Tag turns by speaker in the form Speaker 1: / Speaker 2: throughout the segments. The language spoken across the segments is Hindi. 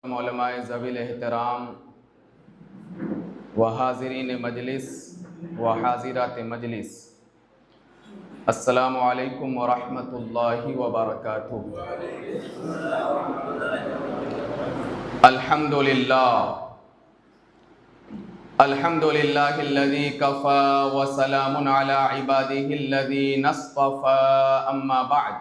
Speaker 1: मौलमाए ज़वील एहतराम व हाज़रीन मजलिस व हाज़िरात मजलिस, अस्सलामु अलैकुम व रहमतुल्लाहि व बरकातुहू। अल्हम्दुलिल्लाहिल्लज़ी कफ़ा व सलामुन अला इबादिहिल्लज़ीना अस्तफ़ा, अम्मा बअद।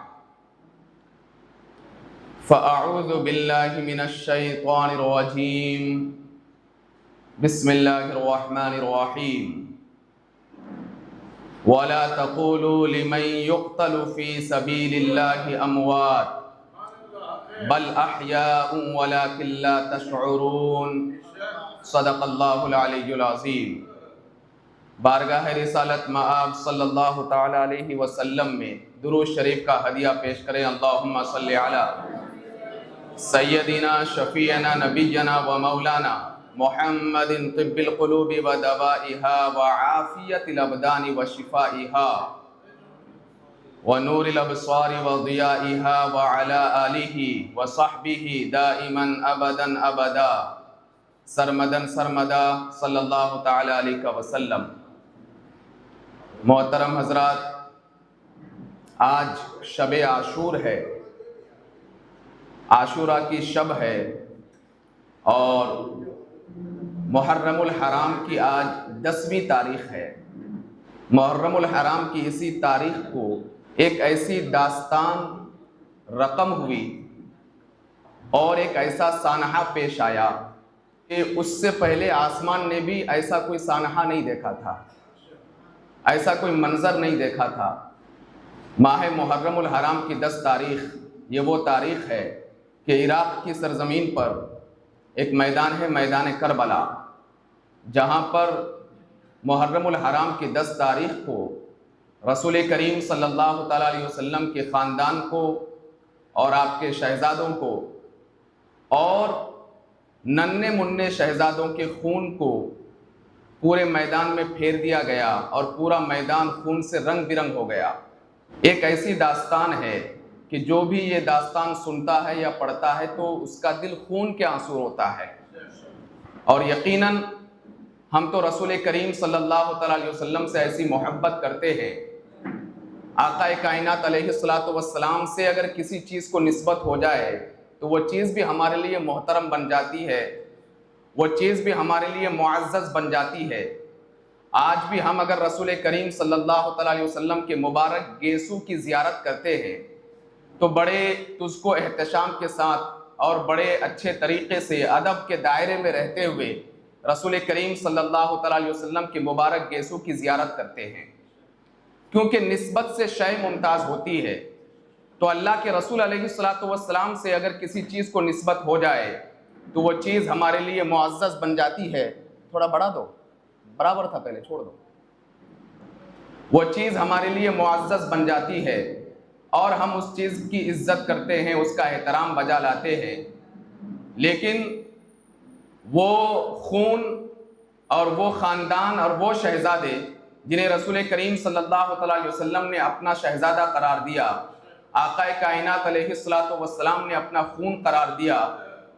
Speaker 1: फ़अऊज़ु बिल्लाहि मिनश शैतानिर रजीम, बिस्मिल्लाहिर रहमानिर रहीम। वला तक़ूलू लिमन युक़्तलु फ़ी सबीलिल्लाहि अमवात बल अहयाउन वलाकिन ला तशऊरून। सदक़ल्लाहुल अलिय्युल अज़ीम। बारगाह रिसालत मआब सल्लल्लाहु तआला अलैहि वसल्लम में दुरूद शरीफ का हदिया पेश करें। अल्लाहुम्मा सल्लि अला सय्यदिना शफ़ीअना नबिय्यना व मौलाना मुहम्मदिन तिब्बिल क़ुलूबि व दवाइहा व आफ़ियतिल अबदानि व शिफ़ाइहा व नूरिल अब्सारि व ज़ियाइहा व अला आलिहि व सहबिहि दाइमन अबदन अबदा सरमदन सरमदा सल्लल्लाहु तआला अलैहि वसल्लम। मोहतरम हज़रात, आज शब आशूर है, आशूरा की शब है और मुहर्रमुल हराम की आज 10वीं तारीख़ है। मुहर्रमुल हराम की इसी तारीख़ को एक ऐसी दास्तान रकम हुई और एक ऐसा सानहा पेश आया कि उससे पहले आसमान ने भी ऐसा कोई सानहा नहीं देखा था, ऐसा कोई मंज़र नहीं देखा था। माह मुहर्रमुल हराम की 10 तारीख़ ये वो तारीख़ है कि इराक़ की सरज़मीन पर एक मैदान है, मैदान करबला, जहाँ पर मुहर्रमुल हराम की 10 तारीख़ को रसूल करीम सल्लल्लाहु तआला अलैहि वसल्लम के ख़ानदान को और आपके शहज़ादों को और नन्हे मुन्ने शहज़ादों के खून को पूरे मैदान में फेर दिया गया और पूरा मैदान खून से रंग बिरंग हो गया। एक ऐसी दास्तान है कि जो भी ये दास्तान सुनता है या पढ़ता है तो उसका दिल खून के आंसू होता है। और यकीनन हम तो रसूल करीम सल्लल्लाहु तआला अलैहि वसल्लम से ऐसी मोहब्बत करते हैं। आक़ाए कायनात अलैहिस्सलातु वस्सलाम से अगर किसी चीज़ को निस्बत हो जाए तो वो चीज़ भी हमारे लिए मोहतरम बन जाती है, वो चीज़ भी हमारे लिए मुअज़्ज़ज़ बन जाती है। आज भी हम अगर रसूल करीम सल्लल्लाहु तआला अलैहि वसल्लम के मुबारक गेसू की ज़ियारत करते हैं तो बड़े तुझको एहतशाम के साथ और बड़े अच्छे तरीक़े से अदब के दायरे में रहते हुए रसूल करीम सल्लल्लाहु तआला अलैहि वसल्लम के मुबारक गेसू की ज़ियारत करते हैं, क्योंकि निस्बत से शय मुमताज़ होती है। तो अल्लाह के रसूल अलैहिस्सलातु वस्सलाम से अगर किसी चीज़ को निस्बत हो जाए तो वो चीज़ हमारे लिए मुअज़्ज़ज़ बन जाती है। थोड़ा बढ़ा दो, बराबर था पहले, छोड़ दो। वो चीज़ हमारे लिए मुअज़्ज़ज़ बन जाती है और हम उस चीज़ की इज़्ज़त करते हैं, उसका एहतराम बजा लाते हैं। लेकिन वो खून और वो ख़ानदान और वो शहज़ादे जिन्हें रसूल करीम सल्लल्लाहु तआला अलैहि वसल्लम ने अपना शहज़ादा करार दिया, आक़ाए कायनात अलैहिस्सलातु वस्सलाम ने अपना खून करार दिया,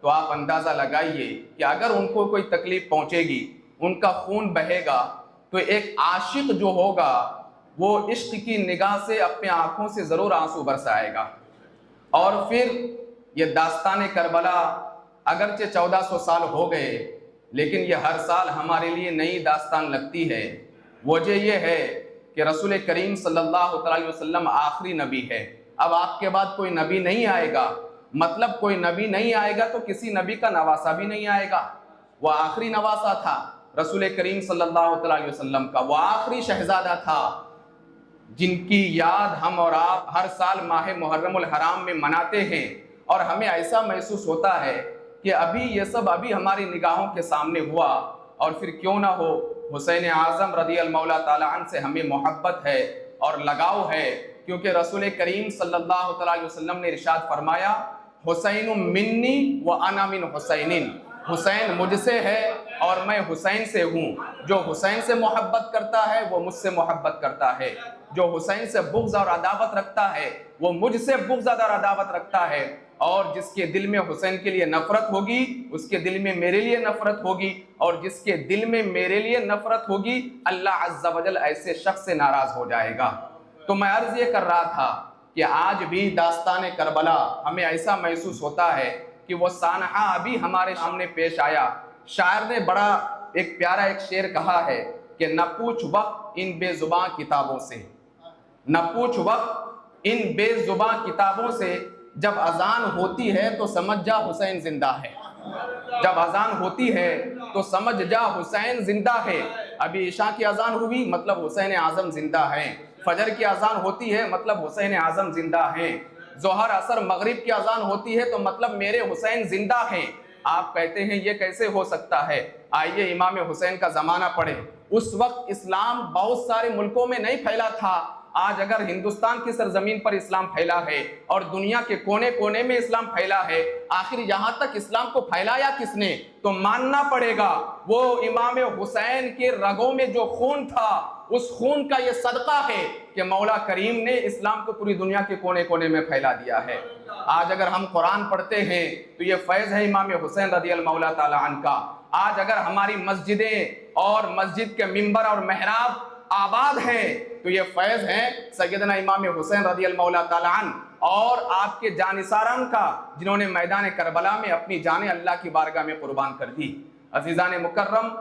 Speaker 1: तो आप अंदाज़ा लगाइए कि अगर उनको कोई तकलीफ़ पहुँचेगी, उनका खून बहेगा, तो एक आशिक जो होगा वो इश्क की निगाह से अपने आँखों से ज़रूर आंसू बरसाएगा। और फिर ये दास्तान करबला अगरचे 1400 साल हो गए, लेकिन ये हर साल हमारे लिए नई दास्तान लगती है। वजह यह है कि रसूल करीम सल्लल्लाहु अलैहि वसल्लम आखिरी नबी है। अब आपके बाद कोई नबी नहीं आएगा, मतलब कोई नबी नहीं आएगा तो किसी नबी का नवासा भी नहीं आएगा। वह आखिरी नवासा था रसूल करीम सल्लल्लाहु अलैहि वसल्लम का, वह आखिरी शहजादा था जिनकी याद हम और आप हर साल माह मुहर्रमुल हराम में मनाते हैं। और हमें ऐसा महसूस होता है कि अभी ये सब अभी हमारी निगाहों के सामने हुआ। और फिर क्यों ना हो, हुसैन आज़म रज़ी अल्लाह ताला अन्हु से हमें मोहब्बत है और लगाव है, क्योंकि रसूल करीम सल्लल्लाहु अलैहि वसल्लम ने इरशाद फरमाया, हुसैन मिन्नी व अना मिन हुसैनिन, हुसैन मुझसे है और मैं हुसैन से हूँ। जो हुसैन से मोहब्बत करता है वो मुझसे मोहब्बत करता है, जो हुसैन से बुग़्ज़ और अदावत रखता है वो मुझसे बुग़्ज़ और अदावत रखता है। और जिसके दिल में हुसैन के लिए नफरत होगी उसके दिल में मेरे लिए नफरत होगी, और जिसके दिल में मेरे लिए नफरत होगी अल्लाह अज़्ज़ा वजल ऐसे शख्स से नाराज हो जाएगा। तो मैं अर्ज ये कर रहा था कि आज भी दास्तान करबला हमें ऐसा महसूस होता है कि वो सानहा अभी हमारे सामने पेश आया। शायर ने बड़ा एक प्यारा एक शेर कहा है कि न पूछ वक्त इन बेजुबां किताबों से, न पूछ वक्त इन बेजुबां किताबों से, जब अजान होती है तो समझ जा हुसैन जिंदा है। जब अजान होती है तो समझ जा हुसैन जिंदा है। अभी ईशा की अजान हुई मतलब हुसैन आजम जिंदा है, फजर की अजान होती है मतलब हुसैन आजम जिंदा है, जोहर असर मगरिब की अजान होती है तो मतलब मेरे हुसैन जिंदा हैं। आप कहते हैं ये कैसे हो सकता है? आइए इमाम हुसैन का जमाना पढ़े। उस वक्त इस्लाम बहुत सारे मुल्कों में नहीं फैला था। आज अगर हिंदुस्तान की सरजमीन पर इस्लाम फैला है और दुनिया के कोने कोने में इस्लाम फैला है, आखिर यहाँ तक इस्लाम को फैलाया किसने? तो मानना पड़ेगा वो इमाम हुसैन के रगों में जो खून था, उस खून का ये सदका है कि मौला करीम ने इस्लाम को पूरी दुनिया के कोने कोने में फैला दिया है। आज अगर हम कुरान पढ़ते हैं तो ये फैज़ है इमाम हुसैन रज़ियल्लाहु ताला अन्हु का। आज अगर हमारी मस्जिदें और मस्जिद के मिंबर और मेहराब आबाद है तो ये फैज़ है सैयदना इमाम हुसैन रज़ियल्लाहु ताला अन्हु और आपके जानिसारान का, जिन्होंने मैदान करबला में अपनी जाने अल्लाह की बारगाह में कुर्बान कर दी। अज़ीज़ान मुकर्रम,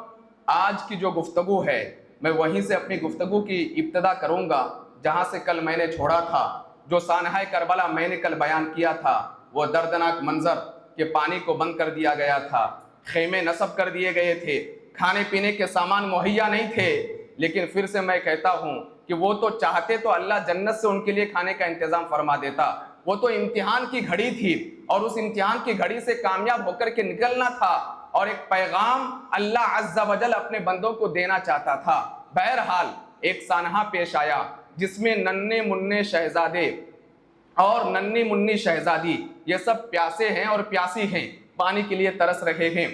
Speaker 1: आज की जो गुफ्तगू है मैं वहीं से अपनी गुफ्तगू की इब्तिदा करूँगा जहाँ से कल मैंने छोड़ा था। जो सानहा करबला मैंने कल बयान किया था वो दर्दनाक मंजर के पानी को बंद कर दिया गया था, खेमे नस्ब कर दिए गए थे, खाने पीने के सामान मुहैया नहीं थे। लेकिन फिर से मैं कहता हूँ कि वो तो चाहते तो अल्लाह जन्नत से उनके लिए खाने का इंतजाम फरमा देता। वो तो इम्तिहान की घड़ी थी और उस इम्तिहान की घड़ी से कामयाब होकर के निकलना था और एक पैगाम अल्लाह अज़्ज़ा वजल अपने बंदों को देना चाहता था। बहरहाल एक सानहा पेश आया जिसमें नन्हे मुन्ने शहजादे और नन्ही मुन्नी शहजादी ये सब प्यासे हैं और प्यासी हैं, पानी के लिए तरस रहे हैं।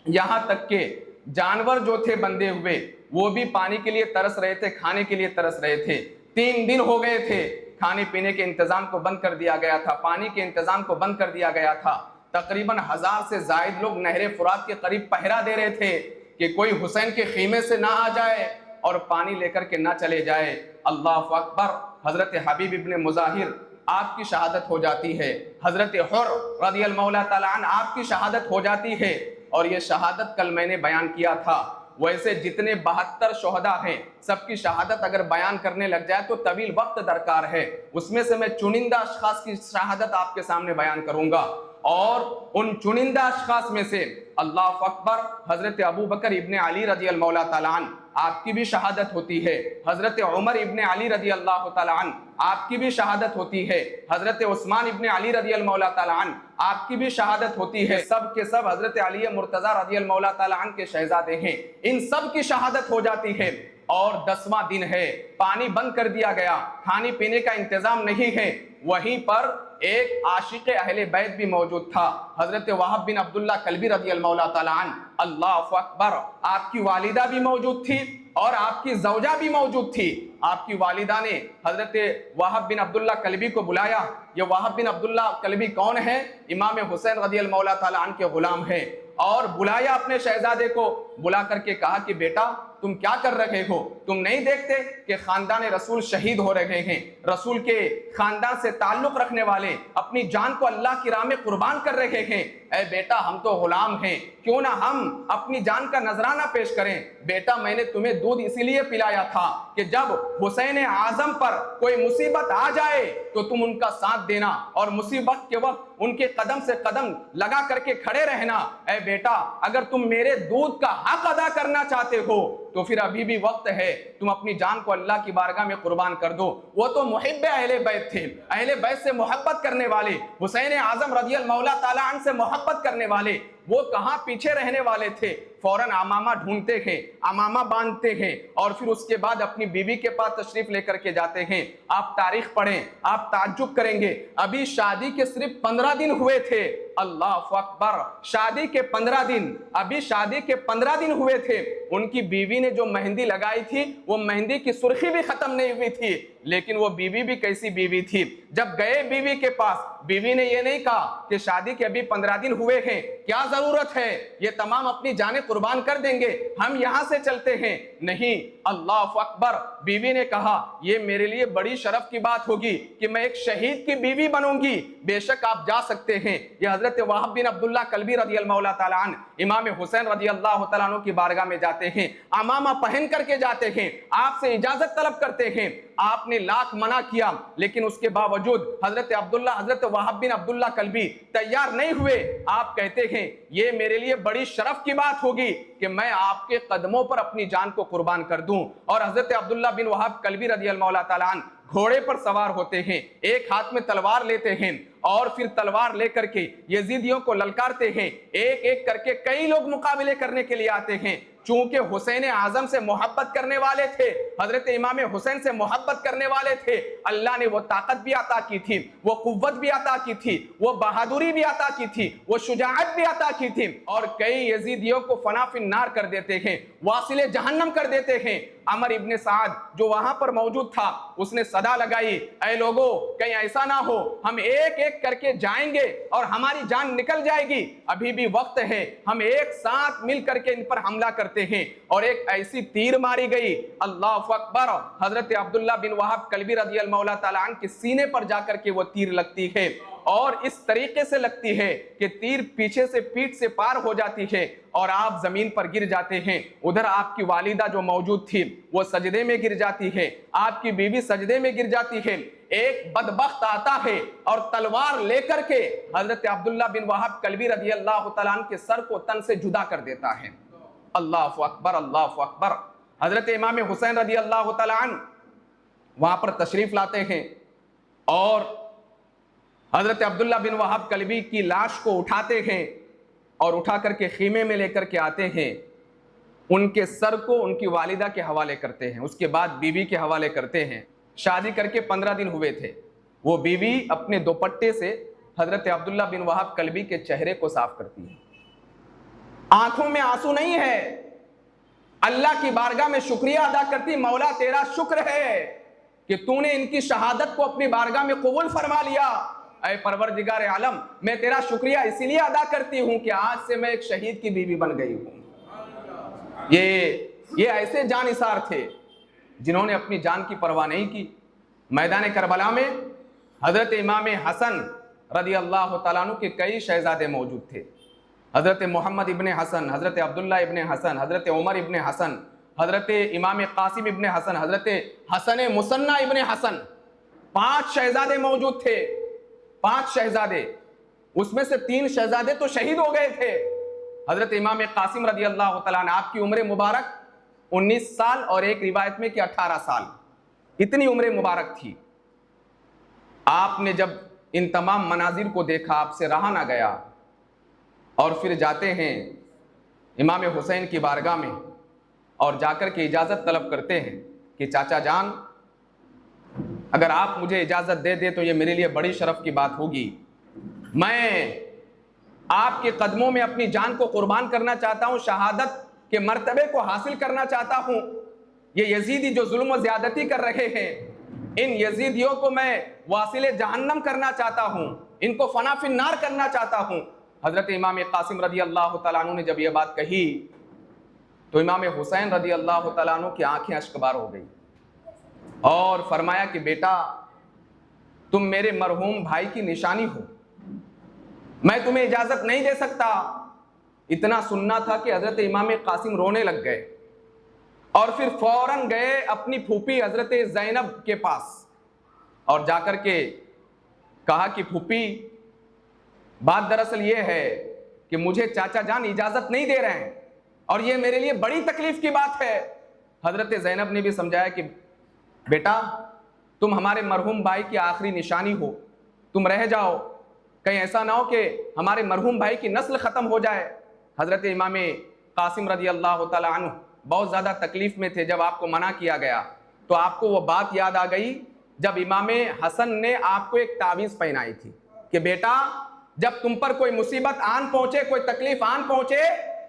Speaker 1: यहाँ तक के जानवर जो थे बंधे हुए वो भी पानी के लिए तरस रहे थे, खाने के लिए तरस रहे थे। 3 दिन हो गए थे, खाने पीने के इंतजाम को बंद कर दिया गया था, पानी के इंतजाम को बंद कर दिया गया था। तकरीबन 1000 से जायद लोग नहरे फुरात के करीब पहरा दे रहे थे कि कोई हुसैन के खीमे से ना आ जाए और पानी लेकर के ना चले जाए। अल्लाहु अकबर। हजरत हबीब इब्ने मुजाहिर आपकी शहादत हो जाती है, हजरत हुर रज़ियल्लाहु ताला अन्हु आपकी शहादत हो जाती है। और ये शहादत कल मैंने बयान किया था। वैसे जितने 72 शोहदा हैं सबकी शहादत अगर बयान करने लग जाए तो तवील वक्त दरकार है। उसमें से मैं चुनिंदा अशखास की शहादत आपके सामने बयान करूंगा और उन चुनिंदा अशखास में से अल्लाहु अकबर हजरत अबू बकर इब्ने अली रज़ियल्लाहु ताला अन्हु आपकी भी शहादत होती है, हजरत उमर इब्ने अली रज़ियल्लाहु ताला अन्हु आपकी भी शहादत होती है, हजरत उस्मान इब्ने अली रज़ियल्लाहु ताला अन्हु आपकी भी शहादत होती है। सब के सब हजरत अली मुर्तज़ा रज़ियल्लाहु ताला अन्हु के शहजादे हैं, इन सब की शहादत हो जाती है। और 10वां दिन है, पानी बंद कर दिया गया, खाने पीने का इंतजाम नहीं है। वहीं पर एक आशिक अहले बैत भी मौजूद था, हजरत वहाब बिन अब्दुल्ला कल्बी रज़ियल्लाहु ताला अन्हु। अल्लाहु अकबर। आपकी वालिदा भी मौजूद थी और आपकी जौजा भी मौजूद थी। आपकी वालिदा ने हजरत वहाब बिन अब्दुल्ला कल्बी को बुलाया। ये वहाब बिन अब्दुल्ला कल्बी कौन है? इमाम हुसैन रज़ियल्लाहु ताला अन्हु के गुलाम है। और बुलाया अपने शहजादे को, बुला करके कहा कि बेटा तुम क्या कर रहे हो? तुम नहीं देखते कि खानदान रसूल शहीद हो रहे हैं, रसूल के खानदान से ताल्लुक रखने वाले अपनी जान को अल्लाह की राह में कुर्बान कर रहे हैं। ऐ बेटा हम तो गुलाम हैं, क्यों ना हम अपनी जान का नजराना पेश करें। बेटा मैंने तुम्हें दूध इसीलिए पिलाया था कि जब हुसैन आजम पर कोई मुसीबत आ जाए तो तुम उनका साथ देना और मुसीबत के वक्त उनके कदम से कदम लगा करके खड़े रहना। ऐ बेटा अगर तुम मेरे दूध का हक अदा करना चाहते हो तो फिर अभी भी वक्त है, तुम अपनी जान को अल्लाह की बारगाह में कुर्बान कर दो। वो तो मुहिब्बे अहले बैत थे, अहले बैत से मोहब्बत करने वाले, हुसैन आजम रज़ियल्लाहु ताला अन्हु से मोहब्बत करने वाले। वो कहाँ पीछे रहने वाले थे? फौरन अमामा ढूंढते हैं, अमामा बांधते हैं और फिर उसके बाद अपनी बीवी के पास तशरीफ लेकर के जाते हैं। आप तारीख पढ़ें, आप ताज्जुब करेंगे। अभी शादी के सिर्फ 15 दिन हुए थे। अल्लाहु अकबर। शादी के 15 दिन, अभी शादी के 15 दिन हुए थे। उनकी बीवी ने जो मेहंदी लगाई थी वो मेहंदी की सुर्खी भी खत्म नहीं हुई थी। लेकिन वो बीवी भी कैसी बीवी थी, जब गए बीवी के पास, बीवी ने ये नहीं कहा कि शादी के अभी 15 दिन हुए हैं, क्या जरूरत है, ये तमाम अपनी जानें कुर्बान कर देंगे, हम यहां से चलते हैं। नहीं, अल्लाह अकबर, बीवी ने कहा ये मेरे लिए बड़ी शर्फ की बात होगी कि मैं एक शहीद की बीवी बनूंगी, बेशक आप जा सकते हैं। ये हजरत वहाब बिन अब्दुल्लाह कल्बी रज़ी अल्लाह तआला अन्हु इमाम हुसैन रज़ी अल्लाह तआला अन्हु की बारगाह में जाते हैं, अमामा पहन करके जाते हैं, आपसे इजाजत तलब करते हैं। आपने लाख मना किया, लेकिन उसके बावजूद हजरत वहाब बिन अब्दुल्लाह कल्बी तैयार नहीं हुए। आप कहते हैं ये मेरे लिए बड़ी शर्फ की बात होगी कि मैं आपके कदमों पर अपनी जान को कुर्बान कर दूं। और हजरत अब्दुल्ला बिन वहाब कल्बी रज़ी अल्लाह तआला अन्हु घोड़े पर सवार होते हैं, एक हाथ में तलवार लेते हैं और फिर तलवार लेकर के यजीदियों को ललकारते हैं। एक एक करके कई लोग मुकाबले करने के लिए आते हैं। चूंकि हुसैन आजम से मोहब्बत करने वाले थे, हजरत इमाम हुसैन से मोहब्बत करने वाले थे, अल्लाह ने वो ताकत भी अता की थी, वो कुव्वत भी अता की थी, वो बहादुरी भी अता की थी, वो शुजाअत भी अता की थी। और कई यजीदियों को फना फिन्नार कर देते हैं, वासिले जहन्नम कर देते हैं। अमर इब्ने साद जो वहां पर मौजूद था, उसने सदा लगाई, ऐ लोगों कहीं ऐसा ना हो हम एक एक करके जाएंगे और हमारी जान निकल जाएगी, अभी भी वक्त है, हम एक साथ मिल करके इन पर हमला करते हैं। और एक ऐसी तीर मारी गई, अल्लाह अकबर, हजरत अब्दुल्ला बिन वहाब कल्बी रज़ी अल्लाह तआला अन्हु के सीने पर जाकर के वो तीर लगती है और इस तरीके से लगती है कि तीर पीछे से पीठ से पार हो जाती है और आप जमीन पर गिर जाते हैं। उधर आपकी वालिदा जो मौजूद थी वो सजदे में गिर जाती है, आपकी बीवी सजदे में गिर जाती है। एक बदबख्त आता है और तलवार लेकर के हजरत अब्दुल्ला बिन वहाब कल्बी रज़ी अल्लाह तआला अन्हु के सर को तन से जुदा कर देता है। अल्लाह अकबर, अल्लाह अकबर। हजरत इमाम हुसैन रज़ी अल्लाह तआला अन्हु वहां पर तशरीफ लाते हैं और हजरत अब्दुल्ला बिन वहाब कल्बी की लाश को उठाते हैं और उठा करके खीमे में लेकर के आते हैं, उनके सर को उनकी वालिदा के हवाले करते हैं, उसके बाद बीवी के हवाले करते हैं। शादी करके 15 दिन हुए थे, वो बीवी अपने दुपट्टे से हजरत अब्दुल्ला बिन वहाब कल्बी के चेहरे को साफ करती है, आंखों में आंसू नहीं है, अल्लाह की बारगाह में शुक्रिया अदा करती, मौला तेरा शुक्र है कि तूने इनकी शहादत को अपनी बारगाह में कबूल फरमा लिया। ऐ परवरदिगार आलम, मैं तेरा शुक्रिया इसीलिए अदा करती हूं कि आज से मैं एक शहीद की बीवी बन गई हूं। ये ऐसे जानिसार थे जिन्होंने अपनी जान की परवाह नहीं की। मैदान करबला में हजरत इमाम हसन रज़ी अल्लाह तआला अन्हु के कई शहजादे मौजूद थे, हजरत मोहम्मद इब्ने हसन, हजरत अब्दुल्ला इब्ने हसन, हजरत उमर इब्ने हसन, हजरत इमाम कासिम इब्ने हसन, हजरत हसन मुसन्ना इब्ने हसन, 5 शहजादे मौजूद थे, 5 शहजादे, उसमें से 3 शहजादे तो शहीद हो गए थे। हजरत इमाम कासिम रज़ी अल्लाह तआला अन्हु आपकी उम्र मुबारक 19 साल और एक रिवायत में कि 18 साल, इतनी उम्र मुबारक थी। आपने जब इन तमाम मनाजिर को देखा, आपसे रहा ना गया और फिर जाते हैं इमाम हुसैन की बारगाह में और जाकर के इजाज़त तलब करते हैं कि चाचा जान, अगर आप मुझे इजाज़त दे दे तो ये मेरे लिए बड़ी शर्फ की बात होगी, मैं आपके कदमों में अपनी जान को कुर्बान करना चाहता हूँ, शहादत के मर्तबे को हासिल करना चाहता हूँ। ये यजीदी जो जुल्म व ज़्यादती कर रहे हैं, इन यजीदियों को मैं वासिले जहन्नम करना चाहता हूँ, इनको फना फिन्नार करना चाहता हूँ। हजरत इमाम कासिम रज़ी अल्लाह तआला अन्हु ने जब ये बात कही तो इमाम हुसैन रज़ी अल्लाह तआला अन्हु की आंखें अश्कबार हो गई और फरमाया कि बेटा, तुम मेरे मरहूम भाई की निशानी हो, मैं तुम्हें इजाजत नहीं दे सकता। इतना सुनना था कि हजरत इमाम कासिम रोने लग गए और फिर फौरन गए अपनी फूफी हजरत ज़ैनब के पास और जाकर के कहा कि फूफी, बात दरअसल ये है कि मुझे चाचा जान इजाजत नहीं दे रहे हैं और ये मेरे लिए बड़ी तकलीफ की बात है। हजरत ज़ैनब ने भी समझाया कि बेटा, तुम हमारे मरहूम भाई की आखिरी निशानी हो, तुम रह जाओ, कहीं ऐसा ना हो कि हमारे मरहूम भाई की नस्ल ख़त्म हो जाए। हज़रत इमाम कासिम रज़ी अल्लाह तआला अन्हु बहुत ज़्यादा तकलीफ़ में थे। जब आपको मना किया गया तो आपको वो बात याद आ गई जब इमाम हसन ने आपको एक तावीज़ पहनाई थी कि बेटा, जब तुम पर कोई मुसीबत आन पहुँचे, कोई तकलीफ़ आन पहुँचे,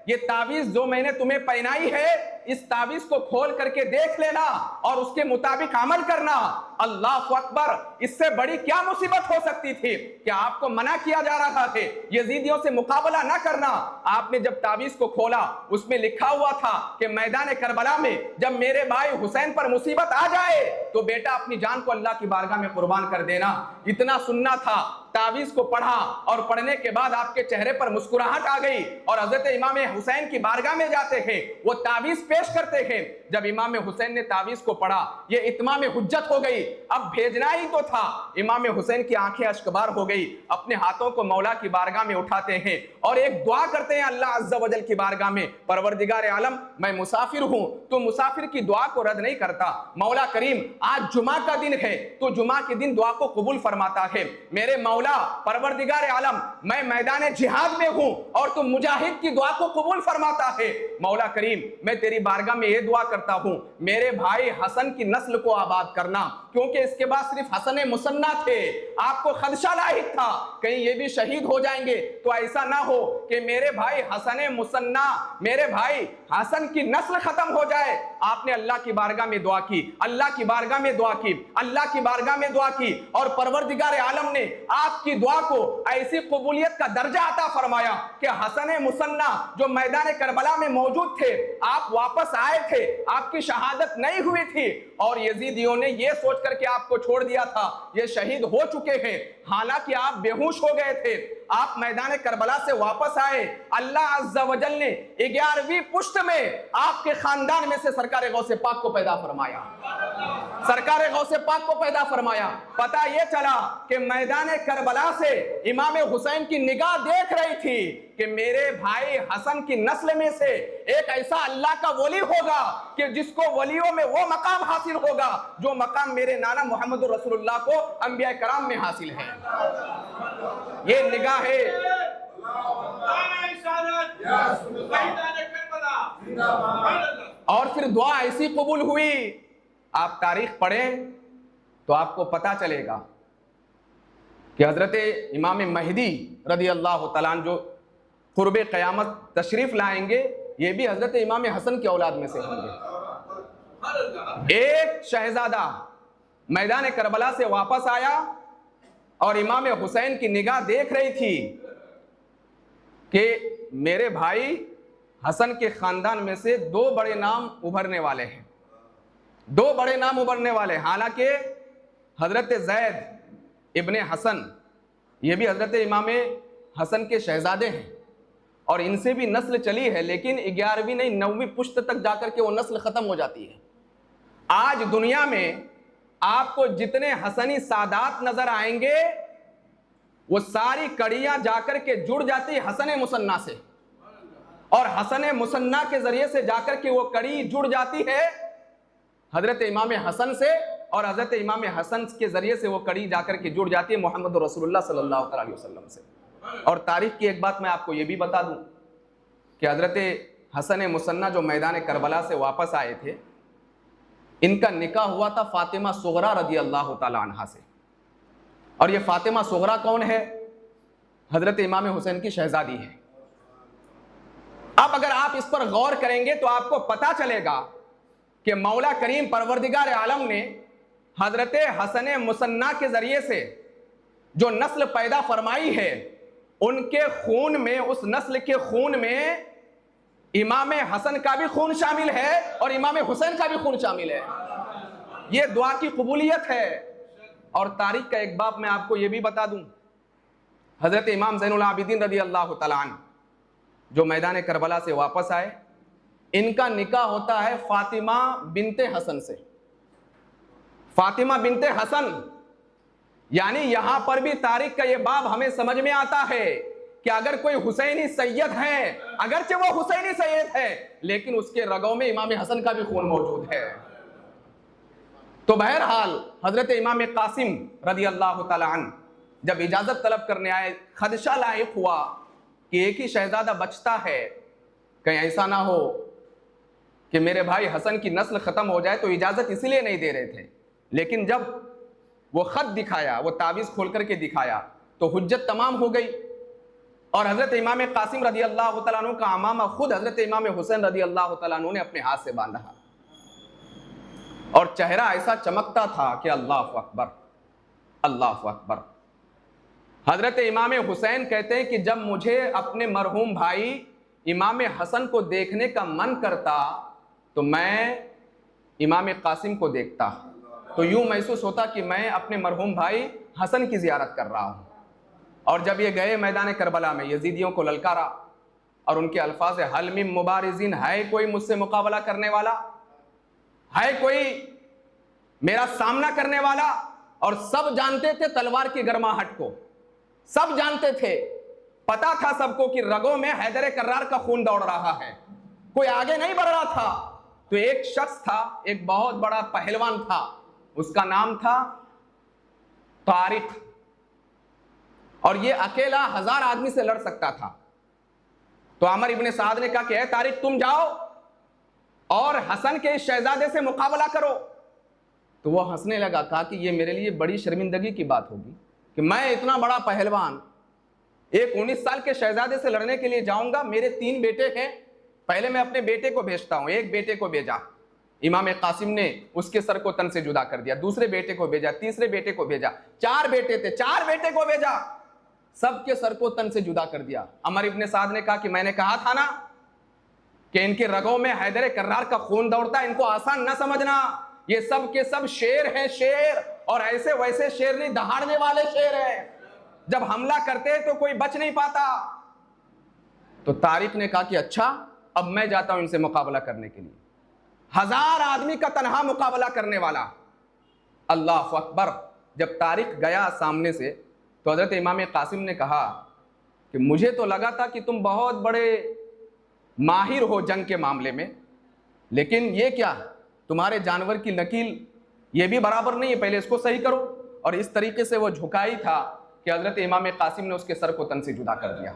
Speaker 1: ये तावीज़ जो मैंने तुम्हें पहनाई है इस ताबीज को खोल करके देख लेना और उसके मुताबिक अमल करना। अल्लाह अकबर, इससे बड़ी क्या मुसीबत हो सकती थी कि आपको मना किया जा रहा है यजीदियों से मुकाबला ना करना। आपने जब ताबीज को खोला उसमें लिखा हुआ था कि मैदान करबला में जब मेरे भाई हुसैन पर मुसीबत आ जाए तो बेटा अपनी जान को अल्लाह की बारगाह में कुर्बान कर देना। इतना सुनना था। ताबीज को पढ़ा और पढ़ने के बाद आपके चेहरे पर मुस्कुराहट आ गई और हजरत इमाम हुसैन की बारगाह में जाते हैं, वो ताबीज पेश करते हैं। जब इमाम हुसैन ने ताबीज को पढ़ा, ये इत्माम हुज्जत हो गई, अब भेजना ही तो था। इमाम हुसैन की आंखें अश्कबार हो गई, अपने हाथों को मौला की बारगाह में उठाते हैं और एक दुआ करते हैं अल्लाह अज़्ज़ा वजल की बारगाह में, परवरदिगार आलम, मैं मुसाफिर हूं, तो मुसाफिर की दुआ को रद्द नहीं करता। मौला करीम, आज जुमा का दिन है, तो जुमा के दिन दुआ को कबूल फरमाता है। मेरे मौला परवरदिगार आलम, मैं मैदान जिहाद में हूं और तुम मुजाहिद की दुआ को कबूल फरमाता है। मौला करीम, मैं तेरी बारगाह में ये दुआ करता हूं, मेरे भाई हसन की नस्ल को आबाद करना, क्योंकि इसके बाद सिर्फ हसन मुसन्ना थे। आपको खदशा लाहिक था कहीं ये भी शहीद हो जाएंगे, तो ऐसा ना हो कि मेरे भाई हसन मुसन्ना, मेरे भाई हसन की नस्ल खत्म हो जाए। आपने अल्लाह की बारगाह में दुआ की, अल्लाह की बारगाह में दुआ की, अल्लाह की बारगाह में दुआ की और परवरदिगार आलम ने आपकी दुआ को ऐसी कबूलियत का दर्जा अता फरमाया कि हसन मुसन्ना जो मैदान करबला में मौजूद थे, आप वापस आए थे, आपकी शहादत नहीं हुई थी और यजीदियों ने यह सोच करके आपको छोड़ दिया था ये शहीद हो चुके हैं, हालांकि आप बेहोश हो गए थे। आप मैदान करबला से वापस आए, अल्लाह अज़्ज़ा वजल ने 11वीं पुश्त में आपके खानदान में से सरकार गौसे पाक को पैदा फरमाया, सरकार गौसे पाक को पैदा फरमाया। पता यह चला कि मैदान करबला से इमाम हुसैन की निगाह देख रही थी कि मेरे भाई हसन की नस्ल में से एक ऐसा अल्लाह का वली होगा कि जिसको वलियों में वो मकाम हासिल होगा जो मकाम मेरे नाना मोहम्मद रसूलुल्लाह को अंबिया कराम में हासिल है। ये निगाह है। और फिर दुआ ऐसी कबूल हुई, आप तारीख पढ़ें तो आपको पता चलेगा कि हजरत इमाम महदी रदी अल्लाह तआला अन्हु जो कुर्बे क़यामत तशरीफ लाएंगे, ये भी हजरत इमाम हसन की औलाद में से होंगे। एक शहजादा मैदान करबला से वापस आया और इमाम हुसैन की निगाह देख रही थी कि मेरे भाई हसन के खानदान में से दो बड़े नाम उभरने वाले हैं, दो बड़े नाम उभरने वाले। हालांकि हजरत जैद इब्ने हसन ये भी हजरत इमाम हसन के शहजादे हैं और इनसे भी नस्ल चली है, लेकिन 11वीं नहीं 9वीं पुश्त तक जाकर के वो नस्ल खत्म हो जाती है। आज दुनिया में आपको जितने हसनी सादात नजर आएंगे वो सारी कड़ियां जाकर के जुड़ जाती है हसन मुसन्ना से, और हसन मुसन्ना के जरिए से जाकर के वो कड़ी जुड़ जाती है हजरत इमाम हसन से, और हजरत इमाम हसन के जरिए से वो कड़ी जाकर के जुड़ जाती है मोहम्मद रसूलुल्लाह सल्लल्लाहु अलैहि वसल्लम से। और तारीख की एक बात मैं आपको ये भी बता दूं कि हजरत हसन मुसन्ना जो मैदान करबला से वापस आए थे, इनका निकाह हुआ था फातिमा सुगरा रदी अल्लाह ताला अन्हा से। और ये फातिमा सुगरा कौन है? हजरत इमाम हुसैन की शहजादी है। अब अगर आप इस पर गौर करेंगे तो आपको पता चलेगा कि मौला करीम परवरदिगार आलम ने हजरत हसन मुसन्ना के जरिए से जो नस्ल पैदा फरमाई है, उनके खून में, उस नस्ल के खून में इमाम हसन का भी खून शामिल है और इमाम हुसैन का भी खून शामिल है। ये दुआ की कबूलियत है। और तारीख का एक बाब मैं आपको ये भी बता दूं, हजरत इमाम ज़ैनुल आबिदीन रदी अल्लाह तआला अन्हु जो मैदान करबला से वापस आए, इनका निकाह होता है फातिमा बिनते हसन से। फातिमा बिनते हसन, यानी यहां पर भी तारीख का ये बाब हमें समझ में आता है कि अगर कोई हुसैनी सैयद है, अगरचे वो हुसैनी सैयद है, लेकिन उसके रगों में इमाम हसन का भी खून मौजूद है। तो बहरहाल हजरत इमाम कासिम रदी अल्लाह तआला अन्हु जब इजाजत तलब करने आए, खदशा लायक हुआ कि एक ही शहजादा बचता है, कहीं ऐसा ना हो कि मेरे भाई हसन की नस्ल खत्म हो जाए, तो इजाजत इसीलिए नहीं दे रहे थे। लेकिन जब वो खत दिखाया, वो ताबीज खोल करके दिखाया, तो हुज्जत तमाम हो गई। और हजरत इमाम कासिम रदी अल्लाह तआला अन्हु का अमामा खुद हजरत इमाम हुसैन रदी अल्लाह तआला अन्हु ने अपने हाथ से बांधा और चेहरा ऐसा चमकता था कि अल्लाह अकबर, अल्लाह अकबर। हजरत इमाम हुसैन कहते हैं कि जब मुझे अपने मरहूम भाई इमाम हसन को देखने का मन करता तो मैं इमाम कासिम को देखता, तो यूं महसूस होता कि मैं अपने मरहूम भाई हसन की जियारत कर रहा हूं। और जब ये गए मैदान करबला में, यजीदियों को ललकारा और उनके अल्फाज हल मिन मुबारिज़िन, है कोई मुझसे मुकाबला करने वाला, है कोई मेरा सामना करने वाला। और सब जानते थे तलवार की गर्माहट को, सब जानते थे, पता था सबको कि रगों में हैदर कर्रार का खून दौड़ रहा है, कोई आगे नहीं बढ़ रहा था। तो एक शख्स था, एक बहुत बड़ा पहलवान था, उसका नाम था तारिक, और ये अकेला 1000 आदमी से लड़ सकता था। तो आमर इब्ने साद ने कहा कि ए तारिक, तुम जाओ और हसन के इस शहजादे से मुकाबला करो। तो वो हंसने लगा, कहा कि ये मेरे लिए बड़ी शर्मिंदगी की बात होगी कि मैं इतना बड़ा पहलवान एक 19 साल के शहजादे से लड़ने के लिए जाऊंगा। मेरे 3 बेटे हैं, पहले मैं अपने बेटे को भेजता हूं। एक बेटे को भेजा, इमाम कासिम ने उसके सर को तन से जुदा कर दिया। दूसरे बेटे को भेजा, तीसरे बेटे को भेजा, 4 बेटे थे, 4 बेटे को भेजा, सबके सर को तन से जुदा कर दिया। अमर इब्ने साद ने कहा कि मैंने कहा था ना कि इनके रगों में हैदर कर्रार का खून दौड़ता है, इनको आसान न समझना। ये सब के सब शेर हैं, शेर, और ऐसे वैसे शेर नहीं, दहाड़ने वाले शेर हैं। जब हमला करते तो कोई बच नहीं पाता। तो तारिक ने कहा कि अच्छा, अब मैं जाता हूं इनसे मुकाबला करने के लिए। 1000 आदमी का तनहा मुकाबला करने वाला, अल्लाह अकबर। जब तारिक गया सामने से तो हजरत इमाम कासिम ने कहा कि मुझे तो लगा था कि तुम बहुत बड़े माहिर हो जंग के मामले में, लेकिन ये क्या, तुम्हारे जानवर की नकील ये भी बराबर नहीं है, पहले इसको सही करो। और इस तरीके से वो झुकाई था कि हजरत इमाम कासिम ने उसके सर को तन से जुदा कर दिया।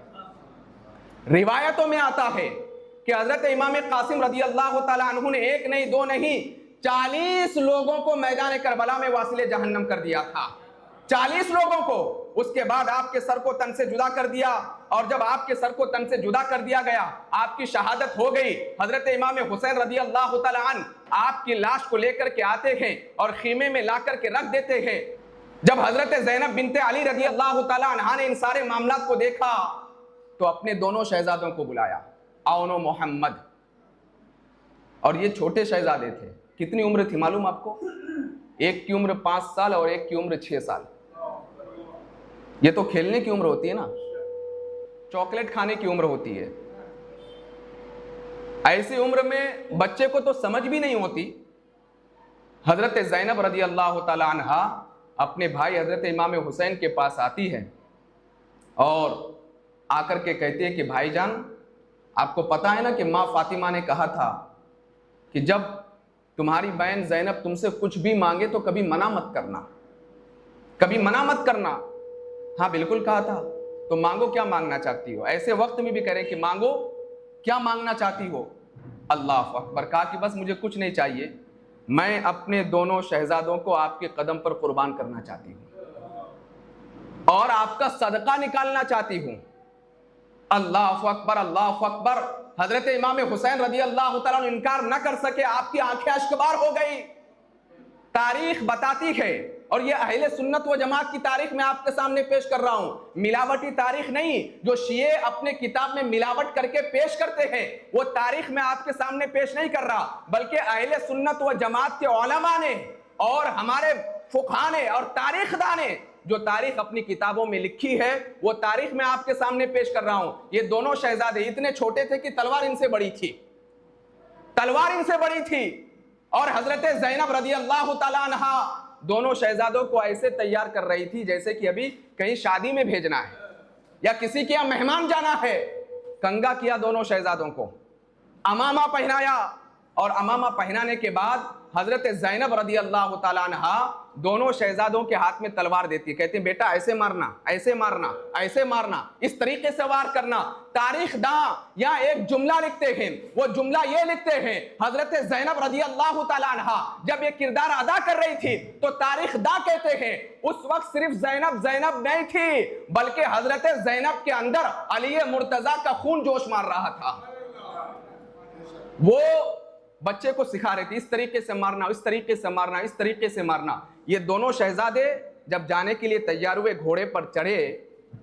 Speaker 1: रिवायतों में आता है कि हजरत इमाम कासिम रदी अल्लाह तआला अन्हु ने 1 नहीं 2 नहीं 40 लोगों को मैदान करबला में वासिले जहन्नम कर दिया था, 40 लोगों को। उसके बाद आपके सर को तन से जुदा कर दिया, और जब आपके सर को तन से जुदा कर दिया गया, आपकी शहादत हो गई। हजरत इमाम हुसैन रदी अल्लाह तआला अन्हु आपकी लाश को लेकर के आते हैं और खीमे में ला करके रख देते हैं। जब हजरत ज़ैनब बिनते अली रदी अल्लाह तआला अन्हा ने इन सारे मामलात को देखा तो अपने दोनों शहजादों को बुलाया, आओ मोहम्मद। और ये छोटे शहजादे थे, कितनी उम्र थी मालूम आपको? एक की उम्र 5 साल और एक की उम्र 6 साल। ये तो खेलने की उम्र होती है ना, चॉकलेट खाने की उम्र होती है। ऐसी उम्र में बच्चे को तो समझ भी नहीं होती। हजरत ज़ैनब रदी अल्लाह तआला अन्हा अपने भाई हजरत इमाम हुसैन के पास आती है और आकर के कहती है कि भाईजान, आपको पता है ना कि माँ फातिमा ने कहा था कि जब तुम्हारी बहन ज़ैनब तुमसे कुछ भी मांगे तो कभी मना मत करना, कभी मना मत करना। हाँ बिल्कुल कहा था। तो मांगो, क्या मांगना चाहती हो? ऐसे वक्त में भी कह रहे कि मांगो, क्या मांगना चाहती हो? अल्लाह अकबर। कहा कि बस मुझे कुछ नहीं चाहिए, मैं अपने दोनों शहजादों को आपके कदम पर कुर्बान करना चाहती हूं और आपका सदका निकालना चाहती हूं। अल्लाह अकबर, अल्लाह अकबर। हजरत इमाम हुसैन रदी अल्लाह तआला अन्हु इनकार न कर सके, आपकी आंखें अश्कबार हो गई। तारीख बताती है, और ये अहले सुन्नत व जमात की तारीख में आपके सामने पेश कर रहा हूं, मिलावटी तारीख नहीं जो शिये अपने किताब में मिलावट करके पेश करते हैं, वो तारीख में आपके सामने पेश नहीं कर रहा, बल्कि अहले सुन्नत व जमात के उलमा ने और हमारे फुक़हा ने और तारीखदां ने जो तारीख अपनी किताबों में लिखी है वो तारीख में आपके सामने पेश कर रहा हूं। ये दोनों शहजादे इतने छोटे थे कि तलवार इनसे बड़ी थी, तलवार इनसे बड़ी थी। और हजरत ज़ैनब रदी अल्लाह तआला अन्हा दोनों शहजादों को ऐसे तैयार कर रही थी जैसे कि अभी कहीं शादी में भेजना है या किसी के यहाँ मेहमान जाना है। कंगा किया दोनों शहजादों को, अमामा पहनाया, और अमामा पहनाने के बाद हजरत ज़ैनब रदी अल्लाह ताला अन्हा दोनों शहजादों के हाथ में तलवार देती है, कहती है बेटा ऐसे मारना, ऐसे मारना, ऐसे मारना, इस तरीके से वार करना। तारीख दां या एक जुमला लिखते हैं, वो जुमला ये लिखते हैं, हजरत ज़ैनब रदी अल्लाह ताला अन्हा जब ये किरदार अदा कर रही थी तो तारीख दां कहते हैं उस वक्त सिर्फ ज़ैनब ज़ैनब नहीं थी, बल्कि हजरत ज़ैनब के अंदर अली मुर्तजा का खून जोश मार रहा था। वो बच्चे को सिखा रही थी इस तरीके से मारना, इस तरीके से मारना, इस तरीके से मारना। ये दोनों शहजादे जब जाने के लिए तैयार हुए, घोड़े पर चढ़े,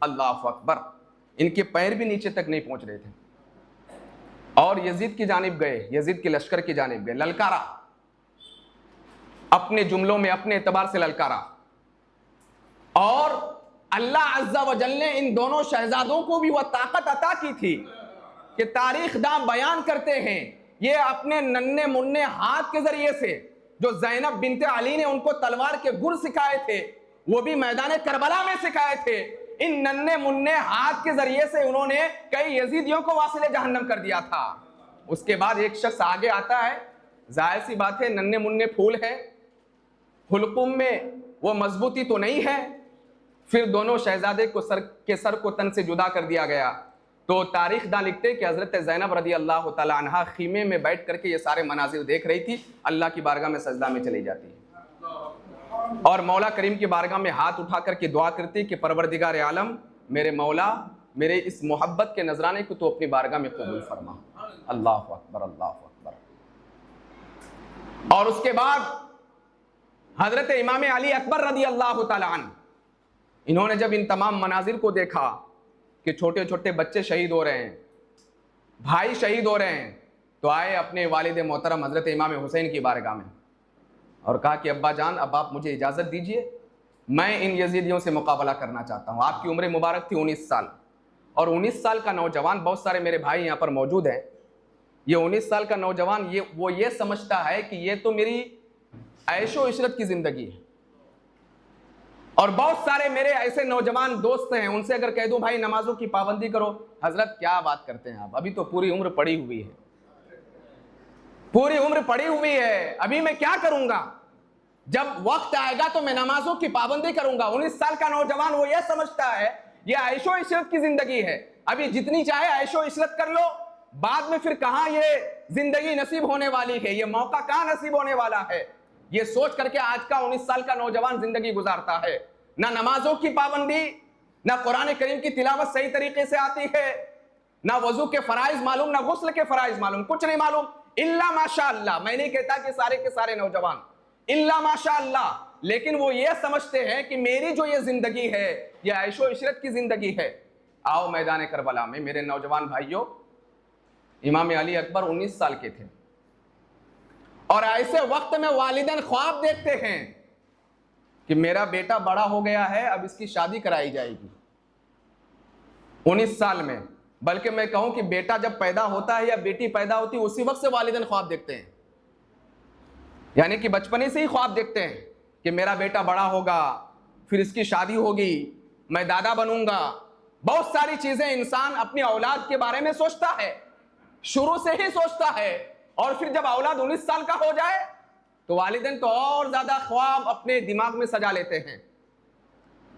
Speaker 1: अल्लाह अकबर, इनके पैर भी नीचे तक नहीं पहुंच रहे थे और यजीद की जानिब गए, यजीद के लश्कर की जानिब गए, ललकारा, अपने जुमलों में अपने एतबार से ललकारा। और अल्लाह अज़्ज़ा व जल ने इन दोनों शहजादों को भी वह ताकत अता की थी कि तारीख दां बयान करते हैं, ये अपने नन्हे मुन्ने हाथ के जरिए से जो ज़ैनब बिनते अली ने उनको तलवार के गुर सिखाए थे, वो भी मैदान करबला में सिखाए थे, इन नन्हे मुन्ने हाथ के जरिए से उन्होंने कई यजीदियों को वासिले जहन्नम कर दिया था। उसके बाद एक शख्स आगे आता है, जाहिर सी बात है नन्हे मुन्ने फूल है, हुलकुम में वो मजबूती तो नहीं है। फिर दोनों शहजादे को सर को तन से जुदा कर दिया गया। तो तारीख दां लिखते कि हजरत ज़ैनब रदी अल्लाह ताला अन्हा खीमे में बैठ करके ये सारे मनाजिर देख रही थी, अल्लाह की बारगाह में सजदा में चली जाती और मौला करीम की बारगाह में हाथ उठा करके दुआ करती कि परवरदिगार आलम, मेरे मौला, मेरे इस मोहब्बत के नजराने को तो अपनी बारगाह में कबूल फरमा। अल्लाह अकबर, अल्लाह अकबर। और उसके बाद हजरत इमाम अली अकबर रदी अल्लाह ताला अन्हु, इन्होंने जब इन तमाम मनाजिर को देखा कि छोटे छोटे बच्चे शहीद हो रहे हैं, भाई शहीद हो रहे हैं, तो आए अपने वालिद मोहतरम हजरत इमाम हुसैन की बारगाह में और कहा कि अब्बा जान, अब आप मुझे इजाज़त दीजिए, मैं इन यजीदियों से मुकाबला करना चाहता हूँ। आपकी उम्र मुबारक थी 19 साल और 19 साल का नौजवान, बहुत सारे मेरे भाई यहाँ पर मौजूद हैं, ये 19 साल का नौजवान ये समझता है कि ये तो मेरी ऐशो इशरत की ज़िंदगी है। और बहुत सारे मेरे ऐसे नौजवान दोस्त हैं, उनसे अगर कह दूं भाई नमाजों की पाबंदी करो, हजरत क्या बात करते हैं आप, अभी तो पूरी उम्र पड़ी हुई है, पूरी उम्र पड़ी हुई है, अभी मैं क्या करूंगा, जब वक्त आएगा तो मैं नमाजों की पाबंदी करूंगा। 19 साल का नौजवान वो ये समझता है ये ऐशो इशरत की जिंदगी है, अभी जितनी चाहे ऐशो इशरत कर लो, बाद में फिर कहां ये जिंदगी नसीब होने वाली है, ये मौका कहां नसीब होने वाला है। ये सोच करके आज का 19 साल का नौजवान जिंदगी गुजारता है, ना नमाजों की पाबंदी, ना कुरान करीम की तिलावत सही तरीके से आती है, ना वजू के फराइज मालूम, ना गुस्ल के फराइज मालूम, कुछ नहीं मालूम, इल्ला माशाअल्लाह। मैं नहीं कहता कि सारे के सारे नौजवान इल्ला माशाअल्लाह, लेकिन वो ये समझते हैं कि मेरी जो ये जिंदगी है ये ऐशो इशरत की जिंदगी है। आओ मैदान करबला में मेरे नौजवान भाइयों, इमाम अली अकबर 19 साल के थे और ऐसे वक्त में वालिदैन ख्वाब देखते हैं कि मेरा बेटा बड़ा हो गया है, अब इसकी शादी कराई जाएगी 19 साल में। बल्कि मैं कहूं कि बेटा जब पैदा होता है या बेटी पैदा होती है उसी वक्त से वालिदैन ख्वाब देखते हैं, यानी कि बचपने से ही ख्वाब देखते हैं कि मेरा बेटा बड़ा होगा, फिर इसकी शादी होगी, मैं दादा बनूंगा। बहुत सारी चीजें इंसान अपनी औलाद के बारे में सोचता है, शुरू से ही सोचता है, और फिर जब औलाद 19 साल का हो जाए तो वालिदैन तो और ज्यादा ख्वाब अपने दिमाग में सजा लेते हैं,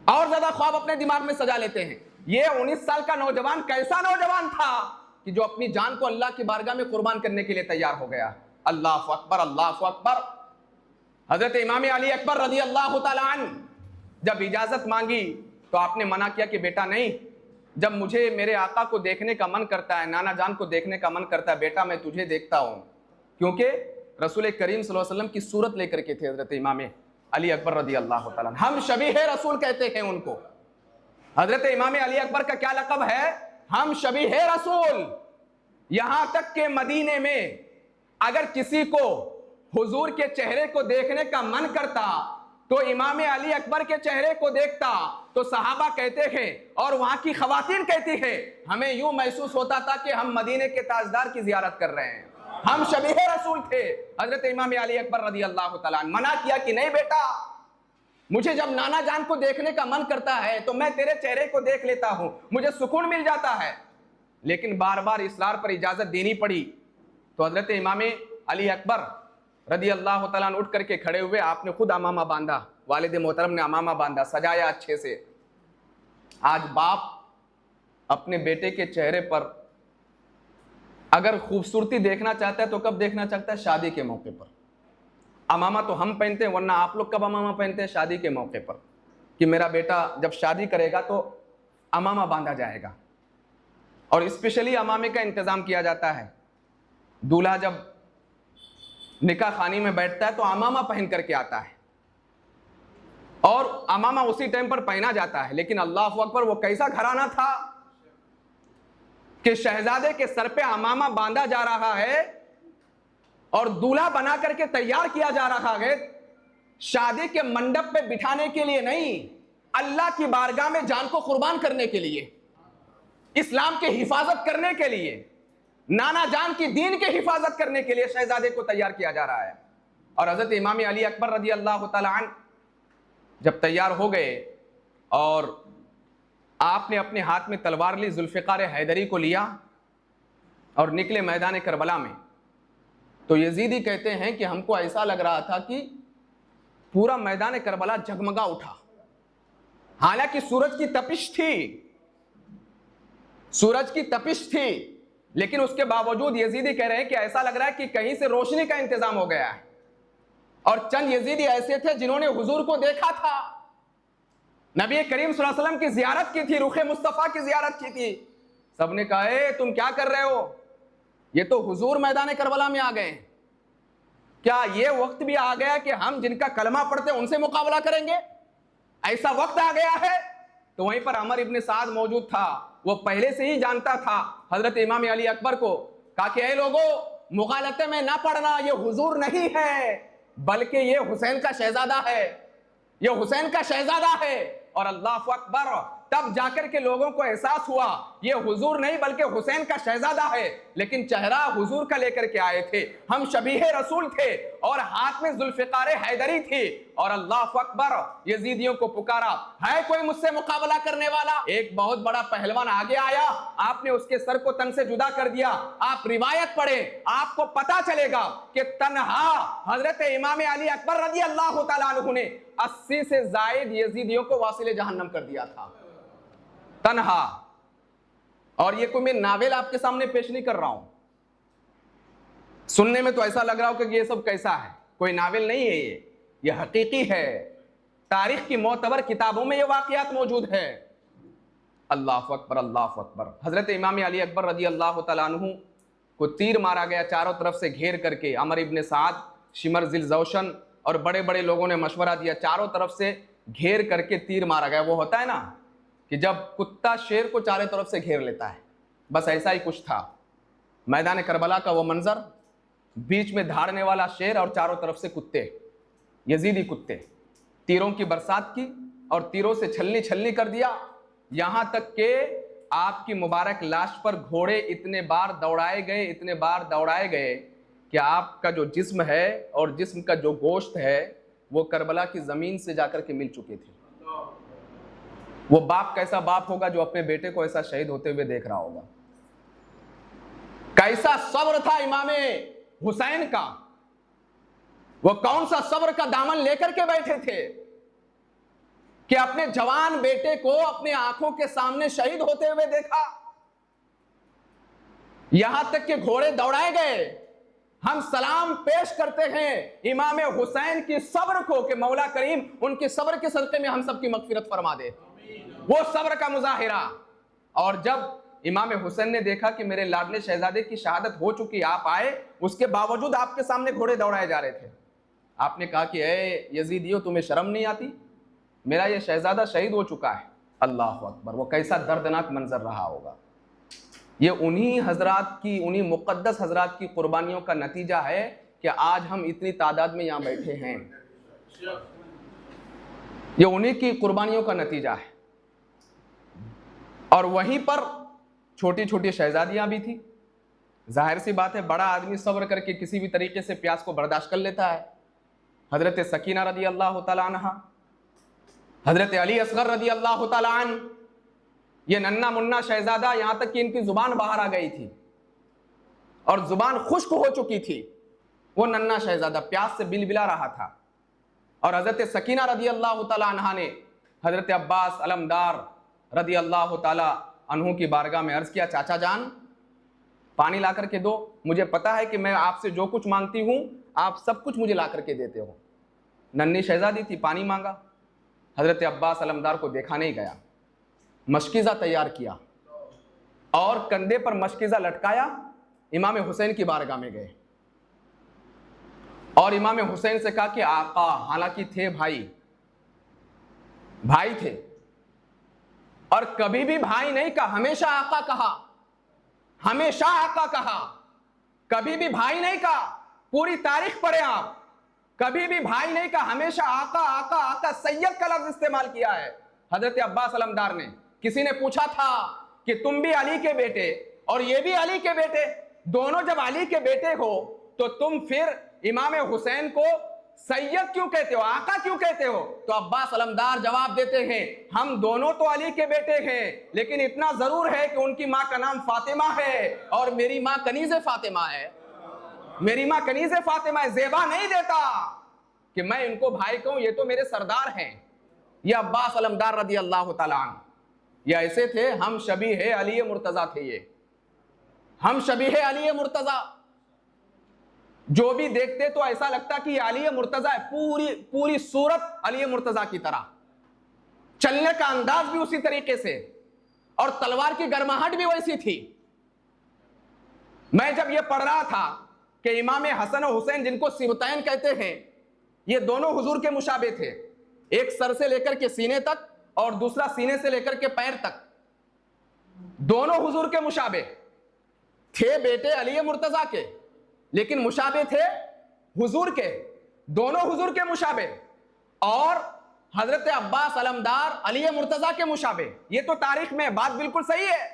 Speaker 1: और ज्यादा ख्वाब अपने दिमाग में सजा लेते हैं। ये 19 साल का नौजवान कैसा नौजवान था कि जो अपनी जान को अल्लाह की बारगाह में कुर्बान करने के लिए तैयार हो गया। अल्लाह अकबर, अल्लाह अकबर। हजरत इमाम अली अकबर रज़ी अल्लाह ताला अन्हु जब इजाजत मांगी तो आपने मना किया कि बेटा नहीं, जब मुझे मेरे आका को देखने का मन करता है, नाना जान को देखने का मन करता है, बेटा मैं तुझे देखता हूं। क्योंकि रसूल करीम सल्लल्लाहु अलैहि वसल्लम की सूरत लेकर के थे हजरत इमाम अली अकबर रज़ी अल्लाह ताला अन्हु, हम शबीह रसूल कहते हैं उनको। हजरत इमाम अली अकबर का क्या लक़ब है? हम शबीह रसूल। यहां तक के मदीने में अगर किसी को हुजूर के चेहरे को देखने का मन करता तो इमाम अली अकबर के चेहरे को देखता, तो सहाबा कहते हैं और वहां की खवातीन कहती है, हमें यूं महसूस होता था कि हम मदीने के ताजदार की जियारत कर रहे हैं, हम शबीह रसूल थे। हजरत इमाम अली अकबर रज़ी अल्लाह ताला अन्हु मना किया कि नहीं बेटा, मुझे जब नाना जान को देखने का मन करता है तो मैं तेरे चेहरे को देख लेता हूं, मुझे सुकून मिल जाता है। लेकिन बार बार इसरार पर इजाजत देनी पड़ी। तो हजरत इमाम अली अकबर रदी अल्लाह तआला अन्हु उठ करके खड़े हुए, आपने खुद अमामा बांधा, वालिद मोहतरम ने अमामा बांधा, सजाया अच्छे से। आज बाप अपने बेटे के चेहरे पर अगर खूबसूरती देखना चाहता है तो कब देखना चाहता है? शादी के मौके पर। अमामा तो हम पहनते हैं, वरना आप लोग कब अमामा पहनते हैं? शादी के मौके पर, कि मेरा बेटा जब शादी करेगा तो अमामा बांधा जाएगा। और स्पेशली अमामे का इंतजाम किया जाता है। दूल्हा जब निकाह खानी में बैठता है तो अमामा पहन करके आता है, और अमामा उसी टाइम पर पहना जाता है। लेकिन अल्लाह अकबर, वो कैसा घराना था कि शहजादे के सर पे अमामा बांधा जा रहा है और दूल्हा बना करके तैयार किया जा रहा है शादी के मंडप पे बिठाने के लिए नहीं, अल्लाह की बारगाह में जान को कुर्बान करने के लिए, इस्लाम की हिफाजत करने के लिए, नाना जान की दीन की हिफाजत करने के लिए शहजादे को तैयार किया जा रहा है। और हजरत इमाम अली अकबर रजी अल्लाह तआला अन्हु जब तैयार हो गए और आपने अपने हाथ में तलवार ली, जुल्फ़िकार हैदरी को लिया और निकले मैदान करबला में, तो यजीदी कहते हैं कि हमको ऐसा लग रहा था कि पूरा मैदान करबला जगमगा उठा। हालांकि सूरज की तपिश थी, सूरज की तपिश थी, लेकिन उसके बावजूद यजीदी कह रहे हैं कि ऐसा लग रहा है कि कहीं से रोशनी का इंतजाम हो गया है। और चंद यजीदी ऐसे थे जिन्होंने हुजूर को देखा था, नबी करीम सल्लल्लाहु अलैहि वसल्लम की जियारत की थी, रुखे मुस्तफा की जियारत की थी। सबने कहा, तुम क्या कर रहे हो? ये तो हुजूर मैदान करबला में आ गए। क्या ये वक्त भी आ गया कि हम जिनका कलमा पढ़ते हैं उनसे मुकाबला करेंगे? ऐसा वक्त आ गया है। तो वहीं पर अमर इब्न साद मौजूद था, वो पहले से ही जानता था हजरत इमाम अली अकबर को। कहा कि ऐ लोगों, मुगालते में ना पढ़ना, ये हुजूर नहीं है बल्कि ये हुसैन का शहजादा है, ये हुसैन का शहजादा है। और अल्लाह अकबर, तब जाकर के लोगों को एहसास हुआ ये हुजूर नहीं बल्कि हुसैन का शहजादा है। लेकिन चेहरा हुजूर का लेकर के आए थे, हम शबीहे रसूल थे और हाथ में जुल्फ़िकार हैदरी थी। और अल्लाह अकबर, यजीदियों को पुकारा, है कोई मुझसे मुकाबला करने वाला? एक बहुत बड़ा पहलवान आगे आया, आपने उसके सर को तन से जुदा कर दिया। आप रिवायत पढ़े, आपको पता चलेगा कि तन्हा हजरत इमाम अली अकबर रज़ी अल्लाह तआला अन्हु ने 80 से जायद यजीदियों को वासिले जहन्नम कर दिया था, तन्हा। और ये कोई मैं नावेल आपके सामने पेश नहीं कर रहा हूं। सुनने में तो ऐसा लग रहा हो कि ये सब कैसा है, कोई नावेल नहीं है, ये हकीकी है। तारीख की मोतबर किताबों में ये वाकयात मौजूद है। अल्लाह अकबर, अल्लाह अकबर। हजरत इमाम अली अकबर रजी अल्लाह तआला अन्हु को तीर मारा गया, चारों तरफ से घेर करके। अमर इब्न साद, शिमर जिल जौशन और बड़े बड़े लोगों ने मशवरा दिया, चारों तरफ से घेर करके तीर मारा गया। वो होता है ना कि जब कुत्ता शेर को चारों तरफ से घेर लेता है, बस ऐसा ही कुछ था। मैदान करबला का वो मंजर, बीच में धाड़ने वाला शेर और चारों तरफ से कुत्ते, यजीदी कुत्ते। तीरों की बरसात की और तीरों से छलनी छलनी कर दिया, यहां तक कि आपकी मुबारक लाश पर घोड़े इतने बार दौड़ाए गए, इतने बार दौड़ाए गए कि आपका जो जिस्म है और जिस्म का जो गोश्त है वो करबला की जमीन से जाकर के मिल चुके थे। वो बाप कैसा बाप होगा जो अपने बेटे को ऐसा शहीद होते हुए देख रहा होगा। कैसा सब्र था इमामे हुसैन का, वो कौन सा सब्र का दामन लेकर के बैठे थे कि अपने जवान बेटे को अपने आंखों के सामने शहीद होते हुए देखा। यहां तक कि घोड़े दौड़ाए गए। हम सलाम पेश करते हैं इमाम हुसैन की सब्र को कि मौला करीम उनके सब्र के सदक़े में हम सबकी मग़फ़िरत फरमा दे, वो सब्र का मुज़ाहिरा। और जब इमाम हुसैन ने देखा कि मेरे लाडले शहजादे की शहादत हो चुकी, आप आए, उसके बावजूद आपके सामने घोड़े दौड़ाए जा रहे थे, आपने कहा कि ए यजीदियो, तुम्हें शर्म नहीं आती? मेरा ये शहजादा शहीद हो चुका है। अल्लाह अकबर। वो कैसा दर्दनाक मंजर रहा होगा। ये उन्हीं हजरात की, उन्हीं मुक़द्दस हजरात की कुर्बानियों का नतीजा है कि आज हम इतनी तादाद में यहाँ बैठे हैं। ये उन्हीं की कुर्बानियों का नतीजा है। और वहीं पर छोटी छोटी शहजादियां भी थी। जाहिर सी बात है, बड़ा आदमी सब्र करके किसी भी तरीके से प्यास को बर्दाश्त कर लेता है। हजरत सकीना रदी अल्लाह तआला अन्हा, हजरत अली असगर रदी अल्लाह तआला अन्हु, ये नन्ना मुन्ना शहजादा, यहां तक कि इनकी जुबान बाहर आ गई थी और जुबान खुश्क हो चुकी थी। वो नन्ना शहजादा प्यास से बिलबिला रहा था और हजरत सकीना रदी अल्लाह ताला अन्हा ने हजरत अब्बास अलमदार रदी अल्लाह ताला अन्हु की बारगाह में अर्ज किया, चाचा जान पानी ला करके दो, मुझे पता है कि मैं आपसे जो कुछ मांगती हूं आप सब कुछ मुझे ला करके देते हो। नन्ही शहजादी थी, पानी मांगा। हजरत अब्बास अलमदार को देखा नहीं गया, मशकीज़ा तैयार किया और कंधे पर मशकीज़ा लटकाया, इमाम हुसैन की बारगाह में गए और इमाम हुसैन से कहा कि आका, हालांकि थे भाई थे और कभी भी भाई नहीं कहा, हमेशा आका कहा, हमेशा आका कहा, कभी भी भाई नहीं कहा। पूरी तारीख पढ़े आप, कभी भी भाई नहीं कहा, हमेशा आका आका आका, सैयद का लफ्ज इस्तेमाल किया है हजरत अब्बास अलमदार ने। किसी ने पूछा था कि तुम भी अली के बेटे और ये भी अली के बेटे, दोनों जब अली के बेटे हो तो तुम फिर इमाम हुसैन को सैयद क्यों कहते हो, आका क्यों कहते हो? तो अब्बास अलमदार जवाब देते हैं, हम दोनों तो अली के बेटे हैं, लेकिन इतना जरूर है कि उनकी मां का नाम फातिमा है और मेरी मां कनीज़े फातिमा है, मेरी मां कनीज़े फातिमा है। ज़ेबा नहीं देता कि मैं इनको भाई कहूं, ये तो मेरे सरदार हैं। ये अब्बास अलमदार रदी अल्लाह ताला अन्हु ये ऐसे थे, हम शबीह अली मुर्तजा थे, ये हम शबीह अली मुर्तजा। जो भी देखते तो ऐसा लगता कि अली मुर्तजा है, पूरी सूरत अली मुर्तजा की तरह, चलने का अंदाज भी उसी तरीके से और तलवार की गर्माहट भी वैसी थी। मैं जब ये पढ़ रहा था कि इमाम हसन और हुसैन जिनको सिबतैन कहते हैं, ये दोनों हुजूर के मुशाबे थे, एक सर से लेकर के सीने तक और दूसरा सीने से लेकर के पैर तक, दोनों हुजूर के मुशाबे थे, बेटे अली मुर्तजा के, लेकिन मुशाबे थे हुजूर के, दोनों हुजूर के मुशाबे और हजरत अब्बास अलमदार अली मुर्तजा के मुशाबे। ये तो तारीख में बात बिल्कुल सही है,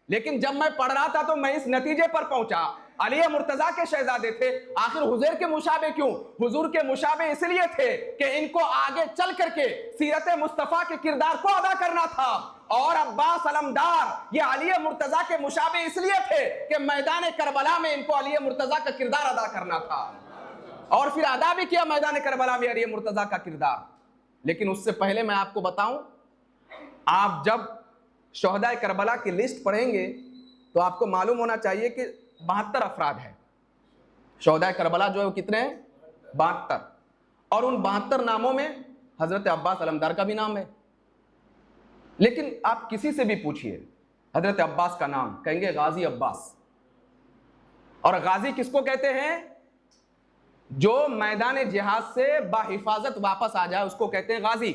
Speaker 1: लेकिन जब मैं पढ़ रहा था तो मैं इस नतीजे पर पहुंचा, अली मुर्तजा के शहजादे थे, आखिर हुजूर के मुशाबे क्यों? हुजूर के मुशाबे इसलिए थे कि इनको आगे चल करके सीरत मुस्तफा के किरदार को अदा करना था, और अब्बास अलमदार ये अली मुर्तजा के मुशाबे इसलिए थे कि मैदान करबला में इनको अली मुर्तजा का किरदार अदा करना था और फिर अदा भी किया मैदान करबला में अली मुर्तजा का किरदार। लेकिन उससे पहले मैं आपको बताऊं, आप जब शोहदाए करबला की लिस्ट पढ़ेंगे तो आपको मालूम होना चाहिए कि 72 अफराद हैं। शोहदाए करबला जो है वो कितने हैं? 72। और उन 72 नामों में हजरत अब्बास अलमदार का भी नाम है। लेकिन आप किसी से भी पूछिए हजरत अब्बास का नाम, कहेंगे गाजी अब्बास। और गाजी किसको कहते हैं? जो मैदान जिहाद से बाहिफाजत वापस आ जाए उसको कहते हैं गाजी।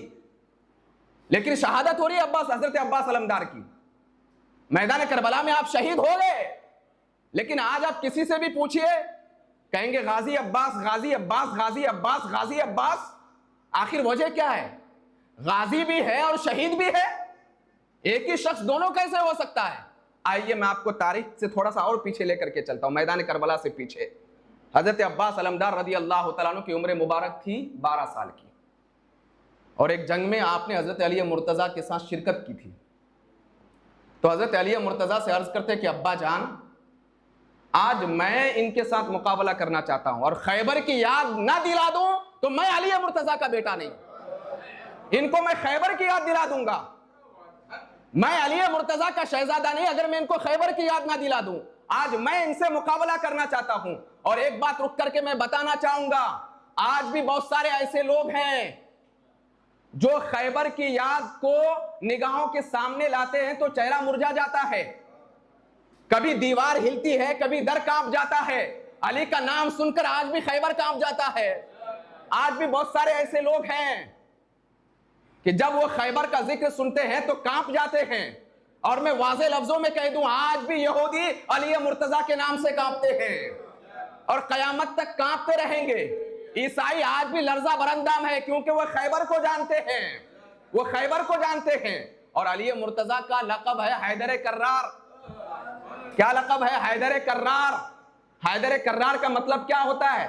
Speaker 1: लेकिन शहादत हो रही है अब्बास, हजरत अब्बास अलमदार की, मैदान करबला में आप शहीद हो गए, लेकिन आज आप किसी से भी पूछिए कहेंगे गाजी अब्बास, गाजी अब्बास, गाजी अब्बास, गाजी अब्बास। आखिर वजह क्या है? गाजी भी है और शहीद भी है, एक ही शख्स दोनों कैसे हो सकता है? आइए मैं आपको तारीख से थोड़ा सा और पीछे लेकर के चलता हूं, मैदान करबला से पीछे। हजरत अब्बास अलमदार रदी अल्लाह तआला अन्हु की उम्र मुबारक थी 12 साल की, और एक जंग में आपने हजरत अली मुर्तजा के साथ शिरकत की थी। तो हजरत अली मुर्तजा से अर्ज करते कि अब्बा जान, आज मैं इनके साथ मुकाबला करना चाहता हूं और खैबर की याद ना दिला दूं तो मैं अली मुर्तजा का बेटा नहीं, इनको मैं खैबर की याद दिला दूंगा। मैं अली मुर्तजा का शहजादा नहीं अगर मैं इनको खैबर की याद ना दिला दूं। आज मैं इनसे मुकाबला करना चाहता हूं। और एक बात रुक करके मैं बताना चाहूंगा, आज भी बहुत सारे ऐसे लोग हैं जो खैबर की याद को निगाहों के सामने लाते हैं तो चेहरा मुरझा जाता है, कभी दीवार हिलती है, कभी दर कांप जाता है। अली का नाम सुनकर आज भी खैबर कांप जाता है। आज भी बहुत सारे ऐसे लोग हैं कि जब वो खैबर का जिक्र सुनते हैं तो कांप जाते हैं। और मैं वाज़े लफ्जों में कह दूं, आज भी यहूदी अली मुर्तजा के नाम से कांपते हैं और कयामत तक कांपते रहेंगे। ईसाई आज भी लर्जा बरंदाम है क्योंकि वो खैबर को जानते हैं, वो खैबर को जानते हैं। और अली मुर्तजा का लक़ब है हैदर कर्रार। क्या लक़ब है? हैदर कर्रार। हैदर कर्रार का मतलब क्या होता है?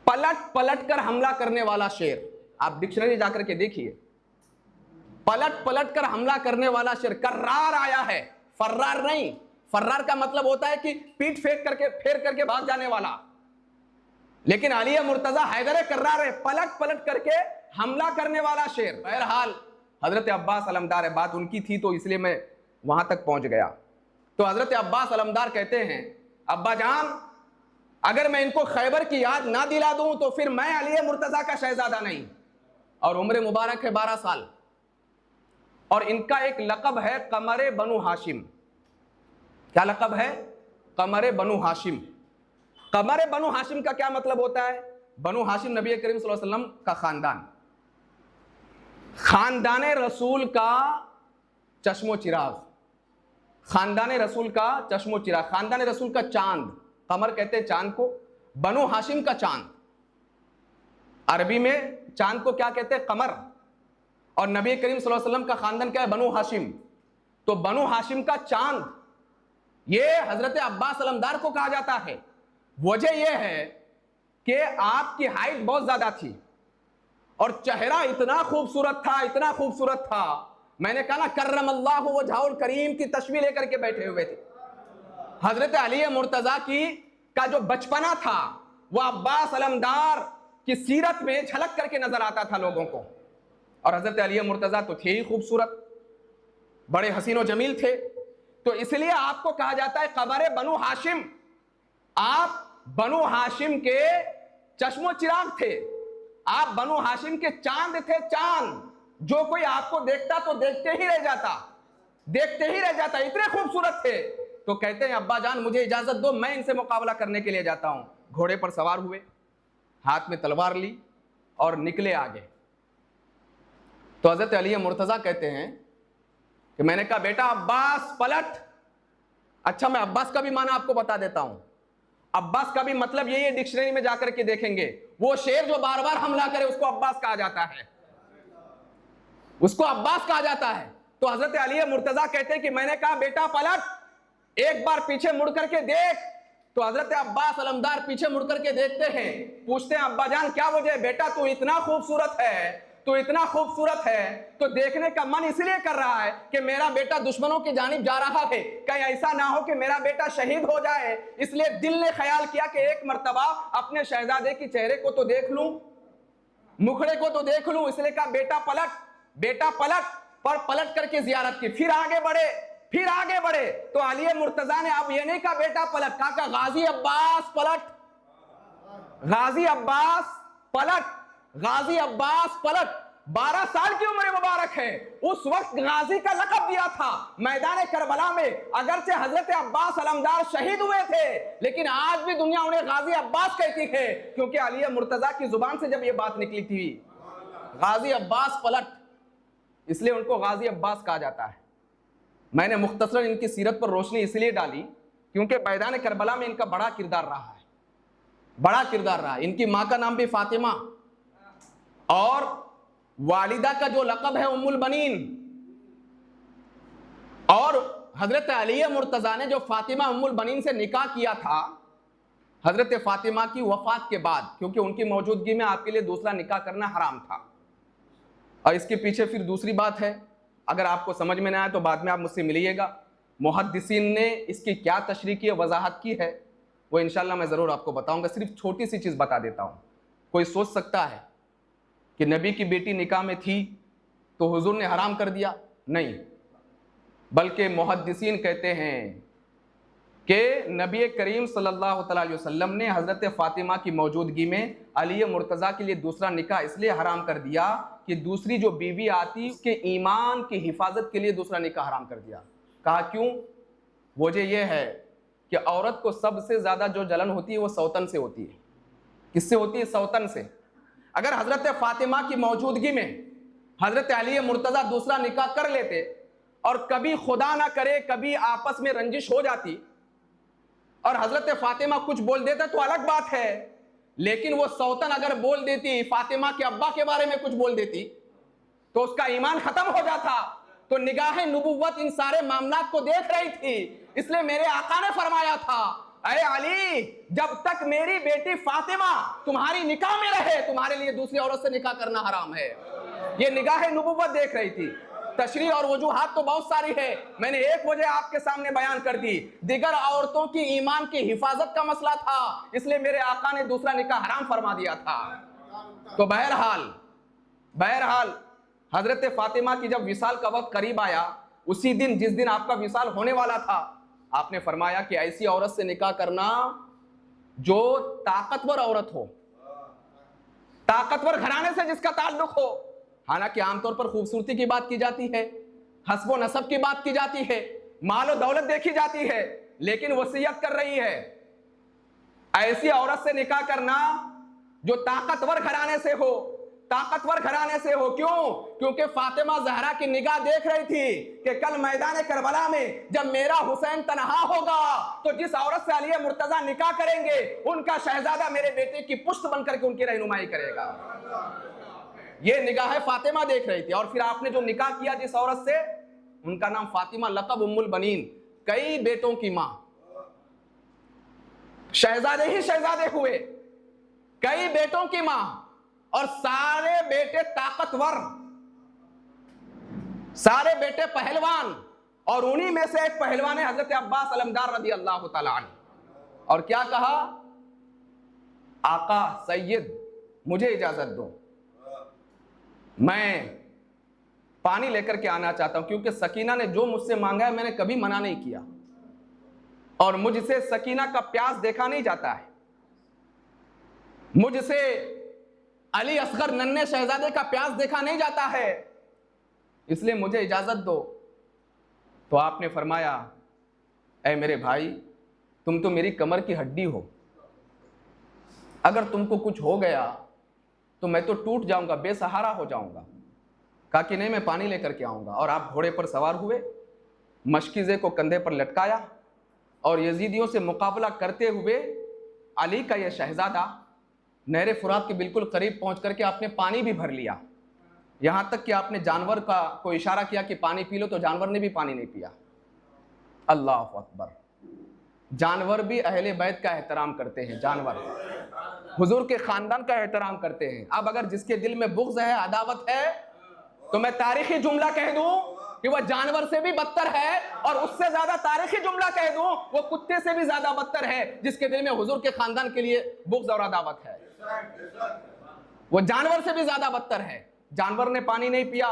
Speaker 1: पलट पलट कर हमला करने वाला शेर। आप डिक्शनरी जाकर के देखिए, पलट पलट कर हमला करने वाला शेर। कर्रार आया है, फर्रार नहीं। फर्रार का मतलब होता है कि पीठ फेर करके भाग जाने वाला। लेकिन अली मुर्तजा हैदर कर्रार है, पलट पलट करके हमला करने वाला शेर। बहरहाल हजरत अब्बास अलमदार है, बात उनकी थी तो इसलिए मैं वहां तक पहुंच गया। तो हजरत अब्बास अलमदार कहते हैं, अब्बा जान अगर मैं इनको खैबर की याद ना दिला दूं तो फिर मैं अली मुर्तजा का शहजादा नहीं। और उम्र मुबारक है 12 साल, और इनका एक लक़ब है कमरे बनु हाशिम। क्या लक़ब है? कमरे बनु हाशिम। कमरे बनु हाशिम का क्या मतलब होता है? बनु हाशिम नबी करीम सल्लल्लाहु अलैहि वसल्लम का खानदान, खानदान रसूल का चश्मो चिराग, खानदान रसूल का चश्मो चिराग, खानदान रसूल का चांद। कमर कहते हैं चांद को, बनु हाशिम का चांद। अरबी में चांद को क्या कहते हैं? कमर। और नबी करीम सल्लल्लाहु अलैहि वसल्लम का खानदान क्या है? बनु हाशिम। तो बनु हाशिम का चांद, ये हजरत अब्बास अलमदार को कहा जाता है। वजह यह है कि आपकी हाइट बहुत ज्यादा थी और चेहरा इतना खूबसूरत था, इतना खूबसूरत था, मैंने कहा ना कर्रमल्लाहु वजहुल करीम की तस्वीर लेकर के बैठे हुए थे। हजरत अली मुर्तजा की का जो बचपना था वह अब्बास अलमदार की सीरत में झलक करके नजर आता था लोगों को। और हजरत अली मुर्तजा तो थे ही खूबसूरत, बड़े हसीन और जमील थे, तो इसलिए आपको कहा जाता है कमरे बनु हाशिम। आप बनु हाशिम के चश्मो चिराग थे, आप बनु हाशिम के चांद थे, चांद। जो कोई आपको देखता तो देखते ही रह जाता, देखते ही रह जाता, इतने खूबसूरत थे। तो कहते हैं अब्बा जान मुझे इजाजत दो, मैं इनसे मुकाबला करने के लिए जाता हूं। घोड़े पर सवार हुए, हाथ में तलवार ली और निकले आगे। तो हजरत अली मुर्तजा कहते हैं कि मैंने कहा बेटा अब्बास पलट। अच्छा मैं अब्बास का भी माना आपको बता देता हूं। अब्बास का भी मतलब यही है, डिक्शनरी में जाकर के देखेंगे, वो शेर जो बार बार हमला करे उसको अब्बास कहा जाता है, उसको अब्बास कहा जाता है। तो हजरत अली मुर्तजा कहते हैं कि मैंने कहा बेटा पलट, एक बार पीछे मुड़ करके देख। तो हजरत अब्बास अलमदार पीछे मुड़ करके देखते हैं, पूछते हैं अब्बा जान क्या वजह है? बेटा तू इतना खूबसूरत है, तो इतना खूबसूरत है तो देखने का मन इसलिए कर रहा है कि मेरा बेटा दुश्मनों की जानिब जा रहा है, कहीं ऐसा ना हो कि मेरा बेटा शहीद हो जाए। इसलिए दिल ने ख्याल किया कि एक मर्तबा अपने शहजादे की चेहरे को तो देख लूं, मुखड़े को तो देख लूं। इसलिए कहा बेटा पलट, बेटा पलट। पर पलट करके जियारत की, फिर आगे बढ़े, फिर आगे बढ़े। तो अली मुर्तजा ने अब ये नहीं कहा बेटा पलट, कहा गाजी अब्बास पलट, गाजी अब्बास पलट, गाजी अब्बास पलट। 12 साल की उम्र मुबारक है, उस वक्त गाजी का लक़ब दिया था मैदान करबला में। अगरचे हजरत अब्बास अलमदार शहीद हुए थे, लेकिन आज भी दुनिया उन्हें गाजी अब्बास कहती है, क्योंकि अली मुर्तजा की जुबान से जब यह बात निकली थी गाजी अब्बास पलट, इसलिए उनको गाजी अब्बास कहा जाता है। मैंने मुख्तसरन इनकी सीरत पर रोशनी इसलिए डाली क्योंकि मैदान करबला में इनका बड़ा किरदार रहा है, बड़ा किरदार रहा है। इनकी मां का नाम भी फातिमा और वालिदा का जो लक़ब है उम्मुल बनीन। और हजरत अली मुर्तजा ने जो फातिमा उम्मुल बनीन से निकाह किया था हजरत फातिमा की वफात के बाद, क्योंकि उनकी मौजूदगी में आपके लिए दूसरा निकाह करना हराम था। और इसके पीछे फिर दूसरी बात है, अगर आपको समझ में ना आए तो बाद में आप मुझसे मिलिएगा। मुहद्दिसीन ने इसकी क्या तशरीह की वजाहत की है वो इंशाल्लाह मैं ज़रूर आपको बताऊंगा। सिर्फ छोटी सी चीज़ बता देता हूँ। कोई सोच सकता है कि नबी की बेटी निकाह में थी तो हुजूर ने हराम कर दिया, नहीं, बल्कि मुहद्दिसीन कहते हैं कि नबी करीम सल्लल्लाहु अलैहि वसल्लम ने हज़रत फ़ातिमा की मौजूदगी में अली मुर्तज़ा के लिए दूसरा निकाह इसलिए हराम कर दिया कि दूसरी जो बीवी आती उसके ईमान की हिफाजत के लिए दूसरा निकाह हराम कर दिया। कहा क्यों? वजह यह है कि औरत को सबसे ज़्यादा जो जलन होती है वो सौतन से होती है। किससे होती है? सौतन से। अगर हज़रत फ़ातिमा की मौजूदगी में हज़रत अली मुर्तज़ा दूसरा निकाह कर लेते और कभी खुदा ना करे कभी आपस में रंजिश हो जाती और हज़रत फ़ातिमा कुछ बोल देता तो अलग बात है, लेकिन वो सौतन अगर बोल देती, फातिमा के अब्बा के बारे में कुछ बोल देती तो उसका ईमान खत्म हो जाता। तो निगाह नबुव्वत इन सारे मामलात को देख रही थी, इसलिए मेरे आका ने फरमाया था, अरे अली जब तक मेरी बेटी फातिमा तुम्हारी निकाह में रहे तुम्हारे लिए दूसरी औरत से निकाह करना हराम है। ये निगाह नबुव्वत देख रही थी। तशरीह और वजूहात तो बहुत सारी है, मैंने एक वजह आपके सामने बयान कर दी। दिगर औरतों की ईमान की हिफाजत का मसला था, इसलिए मेरे आका ने दूसरा निकाह हराम फरमा दिया था। तो बहरहाल हजरत फातिमा की जब विसाल का वक्त करीब आया, उसी दिन जिस दिन आपका विसाल होने वाला था, आपने फरमाया कि ऐसी औरत से निकाह करना जो ताकतवर औरत हो, ताकतवर घराने से जिसका ताल्लुक हो। हालांकि आमतौर पर खूबसूरती की बात की जाती है, हस्बो नसब की बात की जाती है, मालो दौलत देखी जाती है, लेकिन वसीयत कर रही है ऐसी औरत से निकाह करना जो ताकतवर घराने से हो, ताकतवर घराने से हो। क्यों? क्योंकि फातिमा जहरा की निगाह देख रही थी कि कल मैदान करबला में जब मेरा हुसैन तनहा होगा तो जिस औरत से अली मुर्तजा निकाह करेंगे उनका शहजादा मेरे बेटे की पुष्ट बनकर के उनकी रहनुमाई करेगा। ये निगाह फातिमा देख रही थी। और फिर आपने जो निकाह किया जिस औरत से, उनका नाम फातिमा, लक़ब उम्मुल बनीन, कई बेटों की मां, शहजादे ही शहजादे हुए, कई बेटों की मां, और सारे बेटे ताकतवर, सारे बेटे पहलवान, और उन्हीं में से एक पहलवान है हजरत अब्बास अलमदार रज़ी अल्लाह तआला अन्हु। और क्या कहा? आका सैयद मुझे इजाजत दो, मैं पानी लेकर के आना चाहता हूं, क्योंकि सकीना ने जो मुझसे मांगा है मैंने कभी मना नहीं किया, और मुझसे सकीना का प्यास देखा नहीं जाता है, मुझसे अली असगर नन्हे शहजादे का प्यास देखा नहीं जाता है, इसलिए मुझे इजाजत दो। तो आपने फरमाया, ऐ मेरे भाई, तुम तो मेरी कमर की हड्डी हो, अगर तुमको कुछ हो गया तो मैं तो टूट जाऊंगा, बेसहारा हो जाऊंगा। कहा कि नहीं, मैं पानी लेकर के आऊंगा। और आप घोड़े पर सवार हुए, मशकीज़े को कंधे पर लटकाया, और यजीदियों से मुकाबला करते हुए अली का यह शहजादा नहर फुरात के बिल्कुल करीब पहुंच करके आपने पानी भी भर लिया। यहां तक कि आपने जानवर को इशारा किया कि पानी पी लो, तो जानवर ने भी पानी नहीं पिया। अल्लाह अकबर। जानवर भी अहले बैत का एहतराम करते हैं, जानवर हुजूर के खानदान का एहतराम करते हैं। अब अगर जिसके दिल में बुग़्ज़ है, अदावत है, तो मैं तारीखी जुमला कह दूं कि वह जानवर से भी बदतर है, और उससे ज्यादा तारीखी जुमला कह दूं वो कुत्ते से भी ज्यादा बदतर है जिसके दिल में हुजूर के खानदान के लिए बुग़्ज़ और अदावत है। वो जानवर से भी ज्यादा बदतर है। जानवर ने पानी नहीं पिया,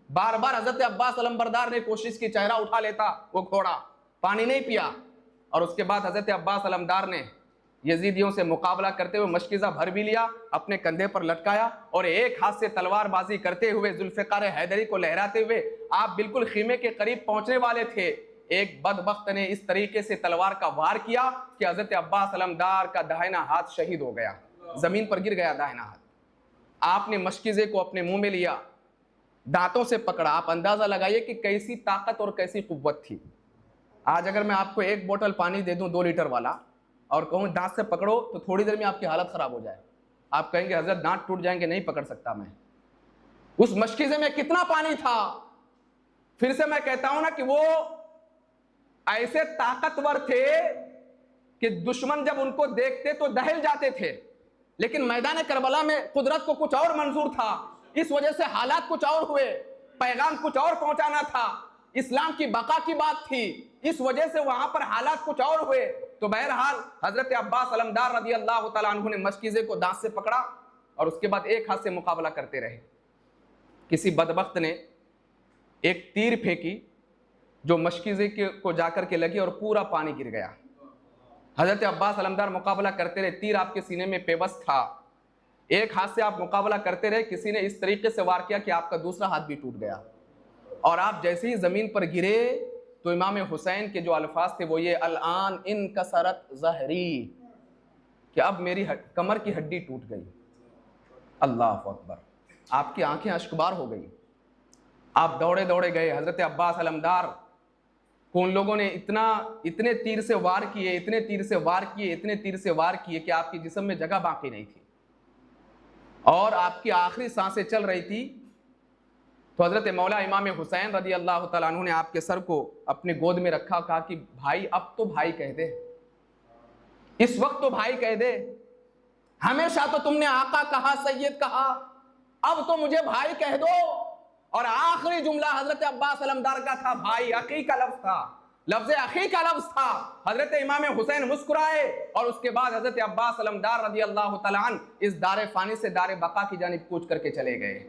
Speaker 1: बार बार हजरत अब्बास अलमबरदार ने कोशिश की, चेहरा उठा लेता वो घोड़ा, पानी नहीं पिया। और उसके बाद हजरत अब्बास अलमदार ने यजीदियों से मुकाबला करते हुए मशकीज़ा भर भी लिया, अपने कंधे पर लटकाया, और एक हाथ से तलवारबाजी करते हुए जुल्फ़िकार हैदरी को लहराते हुए आप बिल्कुल खीमे के करीब पहुंचने वाले थे। एक बदबख्त ने इस तरीके से तलवार का वार किया कि हजरत अब्बास अलमदार का दाहिना हाथ शहीद हो गया, जमीन पर गिर गया दाहिना हाथ। आपने मशकीज़े को अपने मुंह में लिया, दांतों से पकड़ा। आप अंदाजा लगाइए कि कैसी ताकत और कैसी कुव्वत थी। आज अगर मैं आपको एक बोतल पानी दे दूं 2 लीटर वाला, और कहूं दांत से पकड़ो, तो थोड़ी देर में आपकी हालत खराब हो जाए। आप कहेंगे हजरत दांत टूट जाएंगे, नहीं पकड़ सकता मैं। उस मशकीज़े में कितना पानी था। फिर से मैं कहता हूं ना कि वो ऐसे ताकतवर थे कि दुश्मन जब उनको देखते तो दहल जाते थे, लेकिन मैदान करबला में कुदरत को कुछ और मंजूर था। इस वजह से हालात कुछ और हुए, पैगाम कुछ और पहुंचाना था, इस्लाम की बका की बात थी, इस वजह से वहां पर हालात कुछ और हुए। तो बहरहाल हजरत अब्बास अलमदार रज़ी अल्लाह तआला अन्हु ने मशकीज़े को दांत से पकड़ा, और उसके बाद एक हाथ से मुकाबला करते रहे। किसी बदबख्त ने एक तीर फेंकी जो मशकीज़े को जाकर के लगी, और पूरा पानी गिर गया। हजरत अब्बास अलमदार मुकाबला करते रहे, तीर आपके सीने में पेवस्त था, एक हाथ से आप मुकाबला करते रहे। किसी ने इस तरीके से वार किया कि आपका दूसरा हाथ भी टूट गया, और आप जैसे ही जमीन पर गिरे तो इमाम हुसैन के जो अल्फाज थे वो ये, अल-आन इन कसरत ज़हरी, कि अब मेरी कमर की हड्डी टूट गई। अल्लाह अकबर। आपकी आंखें अश्कबार हो गई। आप दौड़े दौड़े गए। हजरत अब्बास अलमदार को उन लोगों ने इतने तीर से वार किए, इतने तीर से वार किए, इतने तीर से वार किए कि आपकी जिस्म में जगह बाकी नहीं थी, और आपकी आखिरी सांसें चल रही थी। तो हजरत मौला इमाम हुसैन रज़ी अल्लाह तआला अन्हु ने आपके सर को अपने गोद में रखा, कहा कि भाई अब तो भाई कह दे, इस वक्त तो भाई कह दे। हमेशा तो तुमने आका कहा, सैयद कहा, अब तो मुझे भाई कह दो। और आखिरी जुमला हजरत अब्बास अलमदार का था, भाई अखी का लफ्ज था, लफ्ज अखी का लफ्ज था। हजरत इमाम हुसैन मुस्कुराए और उसके बाद हजरत अब्बास अलमदार रज़ी अल्लाह तआला अन्हु इस दारे फानी से दारे बका की जानिब कूच करके चले गए।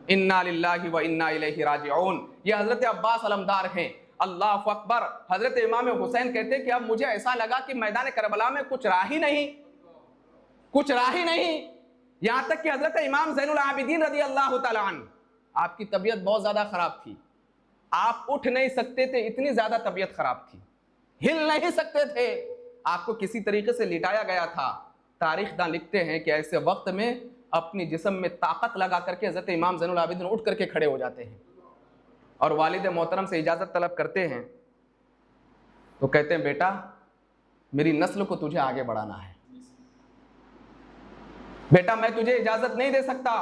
Speaker 1: इन्ना लिल्लाहि व इन्ना इलैहि राजिऊन। ये हजरत अब्बास अलमदार हैं। अल्लाहु अकबर। हजरत इमाम हुसैन कहते कि अब मुझे ऐसा लगा कि मैदान करबला में कुछ रहा ही नहीं, कुछ रहा ही नहीं। यहां तक कि हजरत इमाम ज़ैनुल आबिदीन रज़ी अल्लाह तआला अन्हु, आपकी तबीयत बहुत ज्यादा खराब थी, आप उठ नहीं सकते थे, इतनी ज्यादा तबीयत खराब थी, हिल नहीं सकते थे, आपको किसी तरीके से लिटाया गया था। तारीखदां लिखते हैं कि ऐसे वक्त में अपनी जिस्म में ताकत लगा करके हजरत इमाम ज़ैनुल आबिदीन उठ करके खड़े हो जाते हैं और वालिद मोहतरम से इजाजत तलब करते हैं। तो कहते हैं बेटा मेरी नस्ल को तुझे आगे बढ़ाना है, बेटा मैं तुझे इजाजत नहीं दे सकता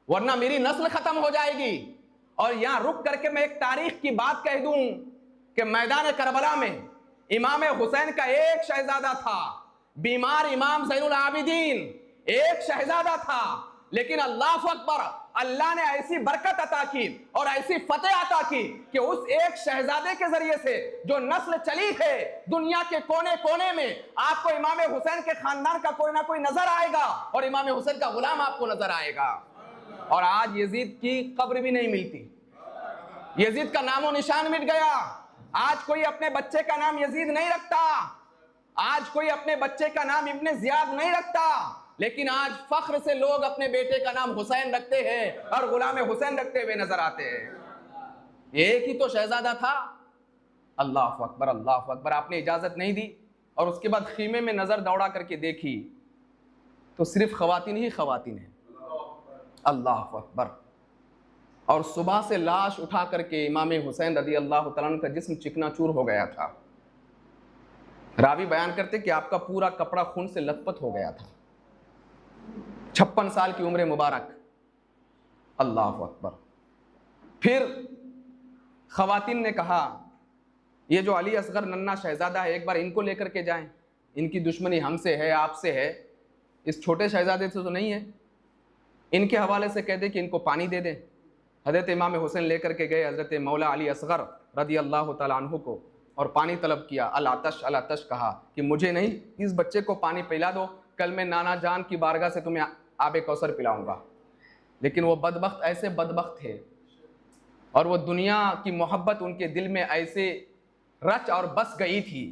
Speaker 1: वरना मेरी नस्ल खत्म हो जाएगी। और यहां रुक करके मैं एक तारीख की बात कह दूं कि मैदान करबला में इमाम हुसैन का एक शहजादा था, बीमार इमाम ज़ैनुल आबिदीन एक शहजादा था, लेकिन अल्लाह अकबर, अल्लाह ने ऐसी बरकत अता की और ऐसी फतेह अता की कि उस एक शहजादे के जरिए से जो नस्ल चली है दुनिया के कोने कोने में, आपको इमाम हुसैन के खानदान का कोई ना कोई नजर आएगा और इमाम हुसैन का गुलाम आपको नजर आएगा। और आज यजीद की कब्र भी नहीं मिलती, यजीद का नामो निशान मिट गया। आज कोई अपने बच्चे का नाम यजीद नहीं रखता, आज कोई अपने बच्चे का नाम इब्ने जियाद नहीं रखता, लेकिन आज फख्र से लोग अपने बेटे का नाम हुसैन रखते हैं और गुलाम हुसैन रखते हुए नजर आते हैं। एक ही तो शहजादा था। अल्लाह अकबर, अल्लाह अकबर। आपने इजाजत नहीं दी और उसके बाद खीमे में नजर दौड़ा करके देखी तो सिर्फ खवातीन ही खवातीन है। अल्लाह अकबर। और सुबह से लाश उठा करके इमाम हुसैन रज़ी अल्लाह तआला अन्हु का जिस्म चिकनाचूर हो गया था। रावी बयान करते कि आपका पूरा कपड़ा खून से लथपथ हो गया था। 56 साल की उम्र मुबारक। अल्लाह अकबर। फिर खवातीन ने कहा ये जो अली असगर नन्ना शहजादा है एक बार इनको लेकर के जाएं, इनकी दुश्मनी हमसे है आपसे है, इस छोटे शहजादे से तो नहीं है, इनके हवाले से कह दे कि इनको पानी दे दें। हज़रत इमाम हुसैन लेकर के गए हज़रत मौला अली असगर रज़ी अल्लाह तआला अन्हु को और पानी तलब किया। अल आतश कहा कि मुझे नहीं, इस बच्चे को पानी पिला दो, कल मैं नाना जान की बारगाह से तुम्हें आबे कौसर पिलाऊंगा। लेकिन वो बदबख्त ऐसे बदबख्त थे और वो दुनिया की मोहब्बत उनके दिल में ऐसे रच और बस गई थी।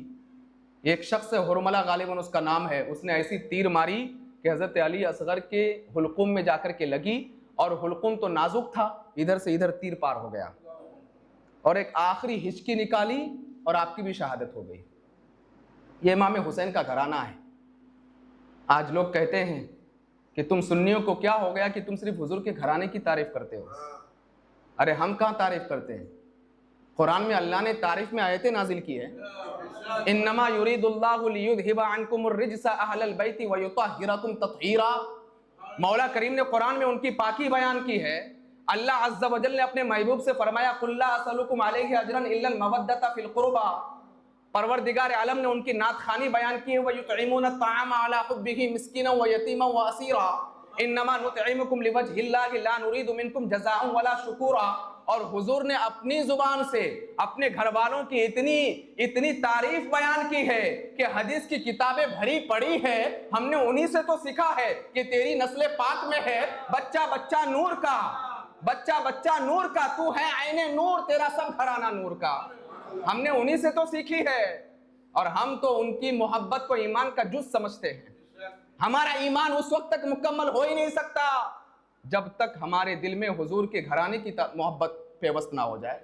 Speaker 1: एक शख्स हुरमला गालिबन उसका नाम है, उसने ऐसी तीर मारी कि हज़रत अली असगर के हुलकुम में जाकर के लगी और हुलकुम तो नाजुक था, इधर से इधर तीर पार हो गया और एक आखिरी हिचकी निकाली और आपकी भी शहादत हो गई। ये इमाम हुसैन का घराना है। आज लोग कहते हैं कि तुम सुन्नियों को क्या हो गया कि तुम सिर्फ हुजूर के घराने की तारीफ करते हो। अरे हम कहाँ तारीफ करते हैं, कुरान में अल्लाह ने तारीफ में आयतें नाजिल की है। इन्नमा युरीदुल्लाहु लियुज़हिबा अन्कुमुर रिज्सा अहलल बैति व युतहिरकुम तत्हीरा। मौला करीम ने कुरान में उनकी पाकी बयान की है। अल्लाह अज़्ज़ा वजल ने अपने महबूब से फरमाया कुल ला असलुकुम अलैहि अजरन इल्लल मवद्दता फिल कुर्बा। परवरदिगार आलम ने उनकी नातखानी बयान की है, व युतइमून अत्ताअम अला हुब्बिही मिस्कीना व यतीमा व असीरा इन्नमा नुतइमुकुम लिवजहिल्लाहि ला नुरीदु मिनकुम जज़ाअन वला शुकूरा। और हुजूर ने अपनी जुबान से अपने घर वालों की इतनी तारीफ बयान की है कि हदीस की किताबें भरी पड़ी है, हमने उन्हीं से तो सीखा है कि तेरी नस्ल पाक में है बच्चा बच्चा नूर का, बच्चा बच्चा नूर का, तू है आईने नूर, तेरा सब घराना नूर का। हमने उन्हीं से तो सीखी है और हम तो उनकी मोहब्बत को ईमान का जुज़ समझते हैं। हमारा ईमान उस वक्त तक मुकम्मल हो ही नहीं सकता जब तक हमारे दिल में हुजूर के घराने की मोहब्बत पेवस्त ना हो जाए,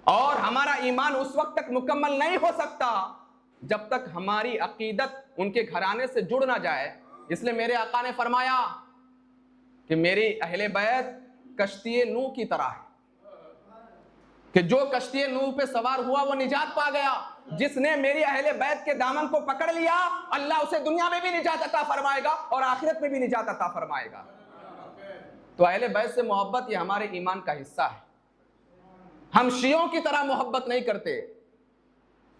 Speaker 1: और हमारा ईमान उस वक्त तक मुकम्मल नहीं हो सकता जब तक हमारी अकीदत उनके घराने से जुड़ ना जाए। इसलिए मेरे आका ने फरमाया कि मेरी अहले बैत कश्ती नूह की तरह है कि जो कश्ती नूह पे सवार हुआ वो निजात पा गया। जिसने मेरी अहले बैत के दामन को पकड़ लिया अल्लाह उसे दुनिया में भी निजात अता फरमाएगा और आखिरत में भी निजात अता फरमाएगा। तो अहले बैत से मोहब्बत ये हमारे ईमान का हिस्सा है। हम शियों की तरह मोहब्बत नहीं करते,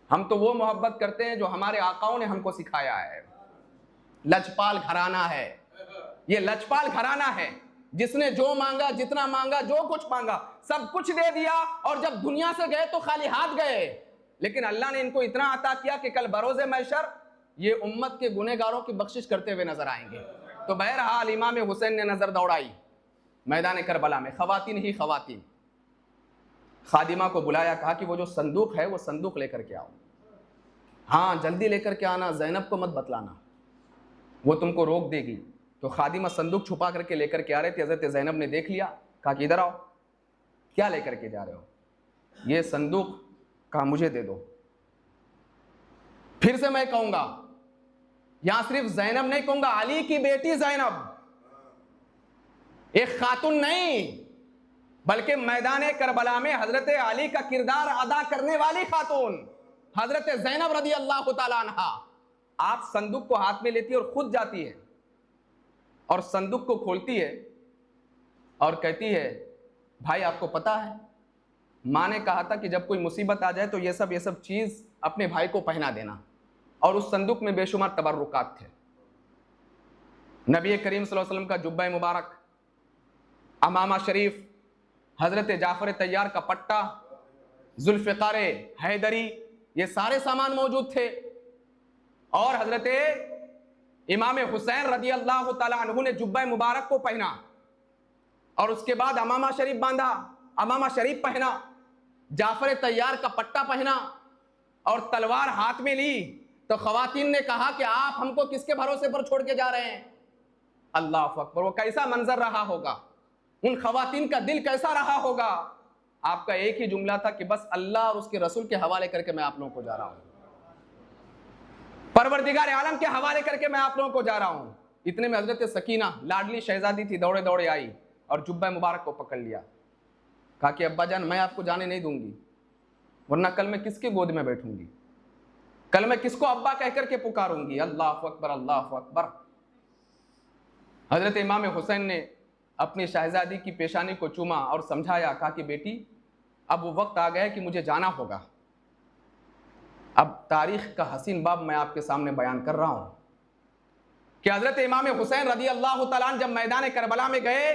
Speaker 1: हम तो वो मोहब्बत करते हैं जो हमारे आकाओं ने हमको सिखाया है। लजपाल घराना है, ये लजपाल घराना है। जिसने जो मांगा, जितना मांगा, जो कुछ मांगा सब कुछ दे दिया, और जब दुनिया से गए तो खाली हाथ गए। लेकिन अल्लाह ने इनको इतना अता किया कि कल बरोज़े महशर ये उम्मत के गुनहगारों की बख्शिश करते हुए नजर आएंगे। तो बहरहाल इमाम हुसैन ने नजर दौड़ाई मैदान करबला में, खवातीन ही खवातीन, खादिमा को बुलाया, कहा कि वो जो संदूक है वो संदूक लेकर के आओ। हाँ, जल्दी लेकर के आना, जैनब को मत बतलाना, वो तुमको रोक देगी। तो खादिमा संदूक छुपा करके लेकर के आ रहे थे। हजरत जैनब ने देख लिया, कहा कि इधर आओ, क्या लेकर के जा रहे हो? ये संदूक, कहा मुझे दे दो। फिर से मैं कहूंगा, यहां सिर्फ जैनब नहीं कहूंगा, अली की बेटी जैनब, एक खातून नहीं बल्कि मैदान करबला में हजरत अली का किरदार अदा करने वाली खातून हजरत जैनब रदी अल्लाह तआला अन्हा। आप संदूक को हाथ में लेती है और खुद जाती है और संदूक को खोलती है और कहती है, भाई आपको पता है माँ ने कहा था कि जब कोई मुसीबत आ जाए तो ये सब चीज अपने भाई को पहना देना। और उस संदूक में बेशुमार तबर्रुकात थे। नबी करीम सल्लल्लाहु अलैहि वसल्लम का जुब्बा मुबारक, अमामा शरीफ, हजरत जाफर तैयार का पट्टा, जुल्फ़िकार हैदरी, ये सारे सामान मौजूद थे। और हजरत इमाम हुसैन रदी अल्लाह तआला अन्हु ने जुब्बा मुबारक को पहना और उसके बाद अमामा शरीफ बांधा, अमामा शरीफ पहना, जाफर तैयार का पट्टा पहना और तलवार हाथ में ली। तो खवातीन ने कहा कि आप हमको किसके भरोसे पर छोड़ के जा रहे हैं? अल्लाह अकबर। वो कैसा मंजर रहा होगा, उन खवातीन का दिल कैसा रहा होगा। आपका एक ही जुमला था कि बस अल्लाह और उसके रसूल के हवाले करके मैं आप लोगों को जा रहा हूं, परवरदिगार आलम के हवाले करके मैं आप लोगों को जा रहा हूं। इतने में हजरत सकीना, लाडली शहजादी थी, दौड़े दौड़े आई और जुब्बा मुबारक को पकड़ लिया। कहा कि अब्बा जान, मैं आपको जाने नहीं दूंगी, वरना कल मैं किसके गोद में बैठूंगी, कल मैं किसको अब्बा कहकर के पुकारूंगी। अल्लाह अकबर, अल्लाह अकबर। हजरत इमाम हुसैन ने अपनी शहजादी की पेशानी को चूमा और समझाया, कहा कि बेटी अब वो वक्त आ गया है कि मुझे जाना होगा। अब तारीख का हसीन बाब मैं आपके सामने बयान कर रहा हूं कि हजरत इमाम हुसैन रदी अल्लाह तआला अन्हु जब मैदान करबला में गए,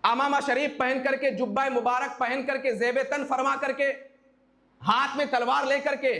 Speaker 1: अमामा शरीफ पहन करके, जुब्बा मुबारक पहन करके, ज़ेब तन फरमा करके, हाथ में तलवार लेकर के,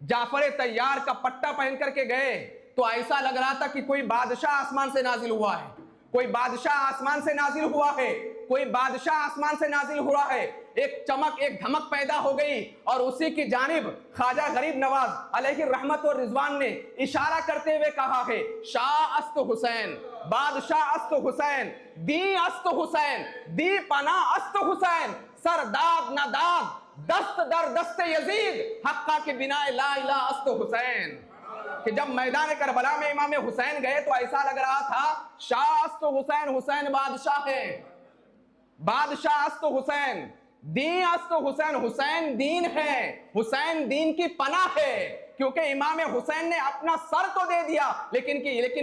Speaker 1: जाफर तैयार का पट्टा पहन करके गए, तो ऐसा लग रहा था कि कोई बादशाह आसमान से नाजिल हुआ है, कोई बादशाह आसमान से नाजिल हुआ है, कोई बादशाह आसमान से नाजिल हुआ है। एक चमक, एक धमक पैदा हो गई और उसी की जानिब ख्वाजा गरीब नवाज अलैहि रहमत और रिजवान ने इशारा करते हुए कहा है, शाह अस्त हुसैन, बादशाह अस्त हुसैन, दी अस्त हुसैन, दी पना अस्त हुसैन, सरदाद नदाद, दस्त दर दस्त यजीद, हक्का के बिना ला इलाहा अस्त हुसैन। कि जब मैदान करबला में इमाम हुसैन गए तो ऐसा लग रहा था शाह अस्त हुसैन, हुसैन बादशाह है, बादशाह अस्त हुसैन, दीन अस्त हुसैन, हुसैन दीन है, हुसैन दीन की पनाह है। क्योंकि इमाम हुसैन ने अपना सर तो दे दिया लेकिन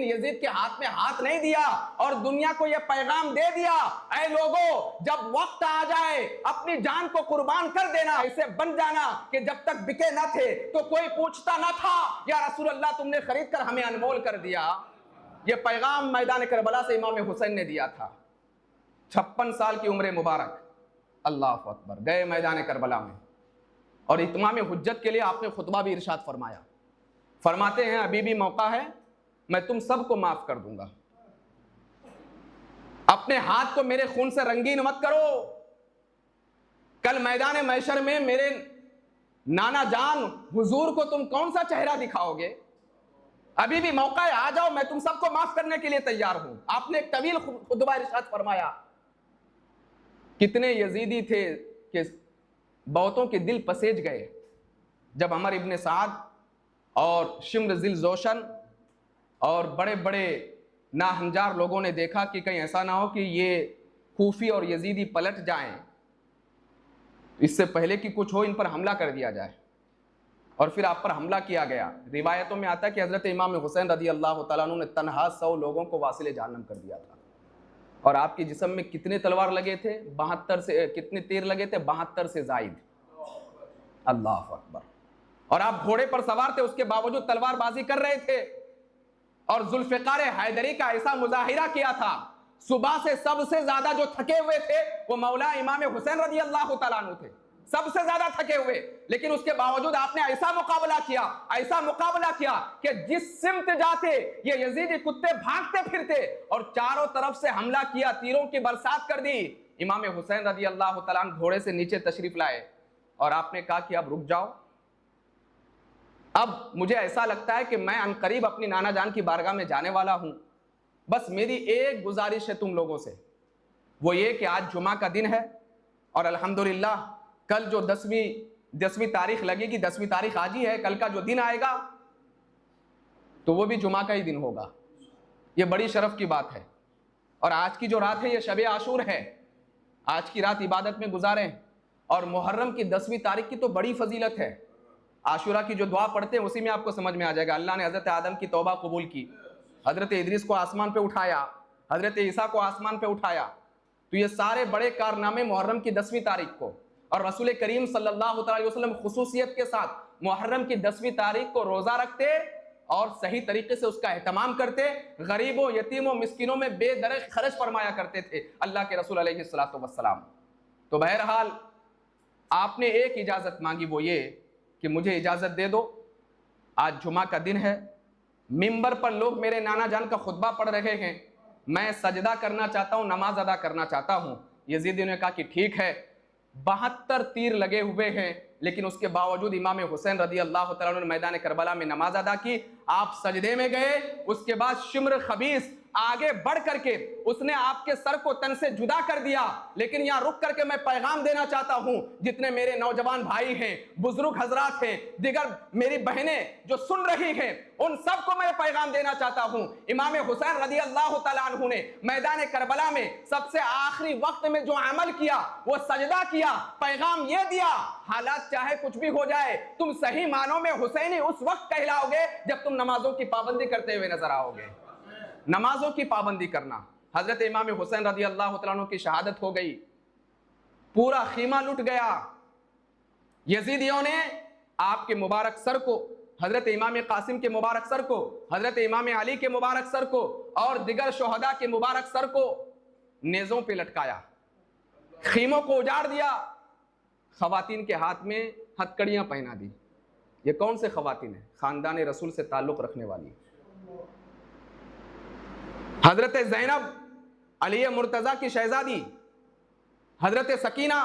Speaker 1: यजीद के हाथ में हाथ नहीं दिया और दुनिया को यह पैगाम दे दिया, ऐ लोगों, जब वक्त आ जाए अपनी जान को कुर्बान कर देना, ऐसे बन जाना कि जब तक बिके न थे तो कोई पूछता न था, या रसूल अल्लाह तुमने खरीद कर हमें अनमोल कर दिया। यह पैगाम मैदान करबला से इमाम हुसैन ने दिया था। 56 साल की उम्र मुबारक, अल्लाह अकबर, गए मैदान करबला में और इत्माम हुज्जत के लिए आपने खुतबा भी इरशाद फरमाया। फरमाते हैं अभी भी मौका है, मैं तुम सबको माफ कर दूंगा, अपने हाथ को मेरे खून से रंगीन मत करो। कल मैदान महशर में मेरे नाना जान हुजूर को तुम कौन सा चेहरा दिखाओगे? अभी भी मौका है, आ जाओ, मैं तुम सबको माफ करने के लिए तैयार हूं। आपने एक तवील खुतबा इरशाद फरमाया। कितने यजीदी थे कि बहुतों के दिल पसेज गए जब अमर इब्न साद और शिम्र जिल जोशन और बड़े बड़े नाहंजार लोगों ने देखा कि कहीं ऐसा ना हो कि ये खूफी और यजीदी पलट जाएं, इससे पहले कि कुछ हो इन पर हमला कर दिया जाए। और फिर आप पर हमला किया गया। रिवायतों में आता है कि हजरत इमाम हुसैन रदी अल्लाह तआला अन्हु ने तनहा 100 लोगों को वासिले जहन्नम कर दिया था। और आपके जिस्म में कितने तलवार लगे थे? 72 से, कितने तीर लगे थे? 72 से जायद। अल्लाह अकबर। और आप घोड़े पर सवार थे, उसके बावजूद तलवारबाजी कर रहे थे और जुल्फ़िकार हैदरी का ऐसा मुजाहिरा किया था, सुबह से सबसे ज्यादा जो थके हुए थे वो मौला इमाम हुसैन रजी अल्लाह तआला अन्हु थे, सबसे ज्यादा थके हुए। लेकिन उसके बावजूद आपने ऐसा मुकाबला किया कि जिस सिमत जाते ये यजीदी कुत्ते भागते फिरते और चारों तरफ से हमला किया, तीरों की बरसात कर दी। इमाम हुसैन रजी अल्लाह तआला अन्हु घोड़े से नीचे तशरीफ लाए और आपने कहा कि अब रुक जाओ, अब मुझे ऐसा लगता है कि मैं अनकरीब अपनी नाना जान की बारगाह में जाने वाला हूं। बस मेरी एक गुजारिश है तुम लोगों से, वो ये कि आज जुमा का दिन है और अल्हम्दुलिल्लाह कल जो 10वीं तारीख लगेगी, 10वीं तारीख आज ही है, कल का जो दिन आएगा तो वो भी जुमा का ही दिन होगा। ये बड़ी शर्फ की बात है। और आज की जो रात है ये शब आशूर है, आज की रात इबादत में गुजारें। और मुहर्रम की 10वीं तारीख की तो बड़ी फजीलत है। आशूरा की जो दुआ पढ़ते हैं उसी में आपको समझ में आ जाएगा। अल्लाह ने हज़रत आदम की तौबा कबूल की, हज़रत इदरीस को आसमान पे उठाया, हज़रत ईसा को आसमान पे उठाया। तो ये सारे बड़े कारनामे मुहर्रम की 10वीं तारीख को, और रसूल करीम सल्लल्लाहु अलैहि वसल्लम खुसूसियत के साथ मुहर्रम की 10वीं तारीख को रोज़ा रखते और सही तरीके से उसका एहतमाम करते, गरीबों, यतीमों, मिस्किनों में बेदर खर्च फरमाया करते थे अल्लाह के रसूल अलैहिस्सलातु वस्सलाम। तो बहरहाल आपने एक इजाज़त मांगी, वो ये कि मुझे इजाज़त दे दो, आज जुमा का दिन है, मिंबर पर लोग मेरे नाना जान का खुतबा पढ़ रहे हैं, मैं सजदा करना चाहता हूँ, नमाज अदा करना चाहता हूँ। यजीदी ने कहा कि ठीक है। 72 तीर लगे हुए हैं, लेकिन उसके बावजूद इमाम हुसैन रदी अल्लाह तआला अन्हु ने मैदान करबला में नमाज अदा की। आप सजदे में गए, उसके बाद शिम्र खबीस आगे बढ़ करके उसने आपके सर को तन से जुदा कर दिया। लेकिन यहां रुक करके मैं पैगाम देना चाहता हूं, जितने मेरे नौजवान भाई हैं, बुजुर्ग हजरात हैं, दिगर मेरी बहनें जो सुन रही हैं, उन सबको मैं पैगाम देना चाहता हूं। इमाम हुसैन रदी अल्लाह तआला अन्हु ने मैदान करबला में सबसे आखिरी वक्त में जो अमल किया वो सजदा किया, पैगाम ये दिया, हालात चाहे कुछ भी हो जाए, तुम सही मानों में हुसैनी उस वक्त कहलाओगे जब तुम नमाजों की पाबंदी करते हुए नजर आओगे। नमाजों की पाबंदी करना। हजरत इमाम हुसैन रदी अल्लाह तआला अन्हु की शहादत हो गई, पूरा खीमा लुट गया। यजीदियों ने आपके मुबारक सर को, हजरत इमाम कासिम के मुबारक सर को, हजरत इमाम अली के मुबारक सर को और दिगर शोहदा के मुबारक सर को नेज़ों पे लटकाया, खीमों को उजाड़ दिया, खवातीन के हाथ में हथकड़ियां पहना दी। ये कौन से खवातीन है? खानदान रसूल से ताल्लुक रखने वाली। हजरत ज़ैनब अली मुर्तज़ा की शहजादी, हजरत सकीना,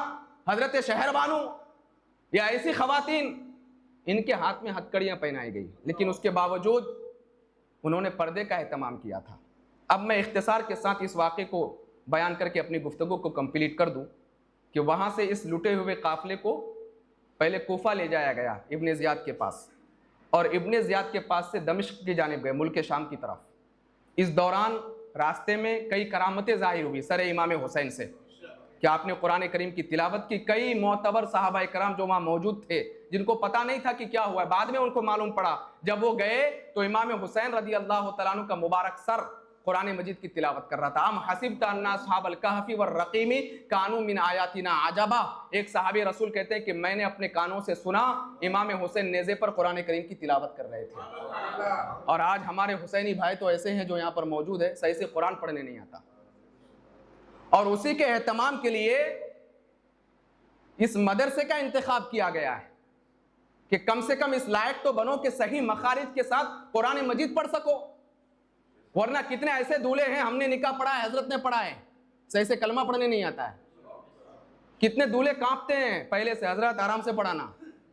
Speaker 1: हजरत शहरबानू, या ऐसी खवातीन, इनके हाथ में हथकड़ियां पहनाई गई, लेकिन उसके बावजूद उन्होंने पर्दे का एहतमाम किया था। अब मैं इख्तिसार के साथ इस वाक़े को बयान करके अपनी गुफ्तगू को कंप्लीट कर दूं कि वहां से इस लुटे हुए काफिले को पहले कोफा ले जाया गया इब्ने ज़ियाद के पास, और इब्ने ज़ियाद के पास से दमिश्क की जानिब गए, मुल्क शाम की तरफ। इस दौरान रास्ते में कई करामतें ज़ाहिर हुई सर इमाम हुसैन से कि आपने कुरान करीम की तिलावत की। कई मोतबर सहाबा कराम जो वहाँ मौजूद थे, जिनको पता नहीं था कि क्या हुआ है, बाद में उनको मालूम पड़ा। जब वो गए तो इमाम हुसैन रदी अल्लाह तआला अन्हु का मुबारक सर कुरान मजीद की तिलावत कर रहा था। अम हसिबत अन्ना अस्हाबल कहफी वर रकीमी कानू मिन आयातिना अजबा। एक सहाबी रसूल कहते हैं कि मैंने अपने कानों से सुना इमाम हुसैन नेज़े पर कुरान करीम की तिलावत कर रहे थे। और आज हमारे हुसैनी भाई तो ऐसे हैं जो यहाँ पर मौजूद है, सही से कुरान पढ़ने नहीं आता, और उसी के एहतमाम के लिए इस मदरसे का इंतखाब किया गया है कि कम से कम इस लायक तो बनो कि सही मखारिज के साथ कुरान मजीद पढ़ सको। वरना कितने ऐसे दूल्हे हैं, हमने निकाह पढ़ा है, हजरत ने पढ़ा है, सही से कलमा पढ़ने नहीं आता है। कितने दूल्हे कांपते हैं पहले से, हजरत आराम से पढ़ाना।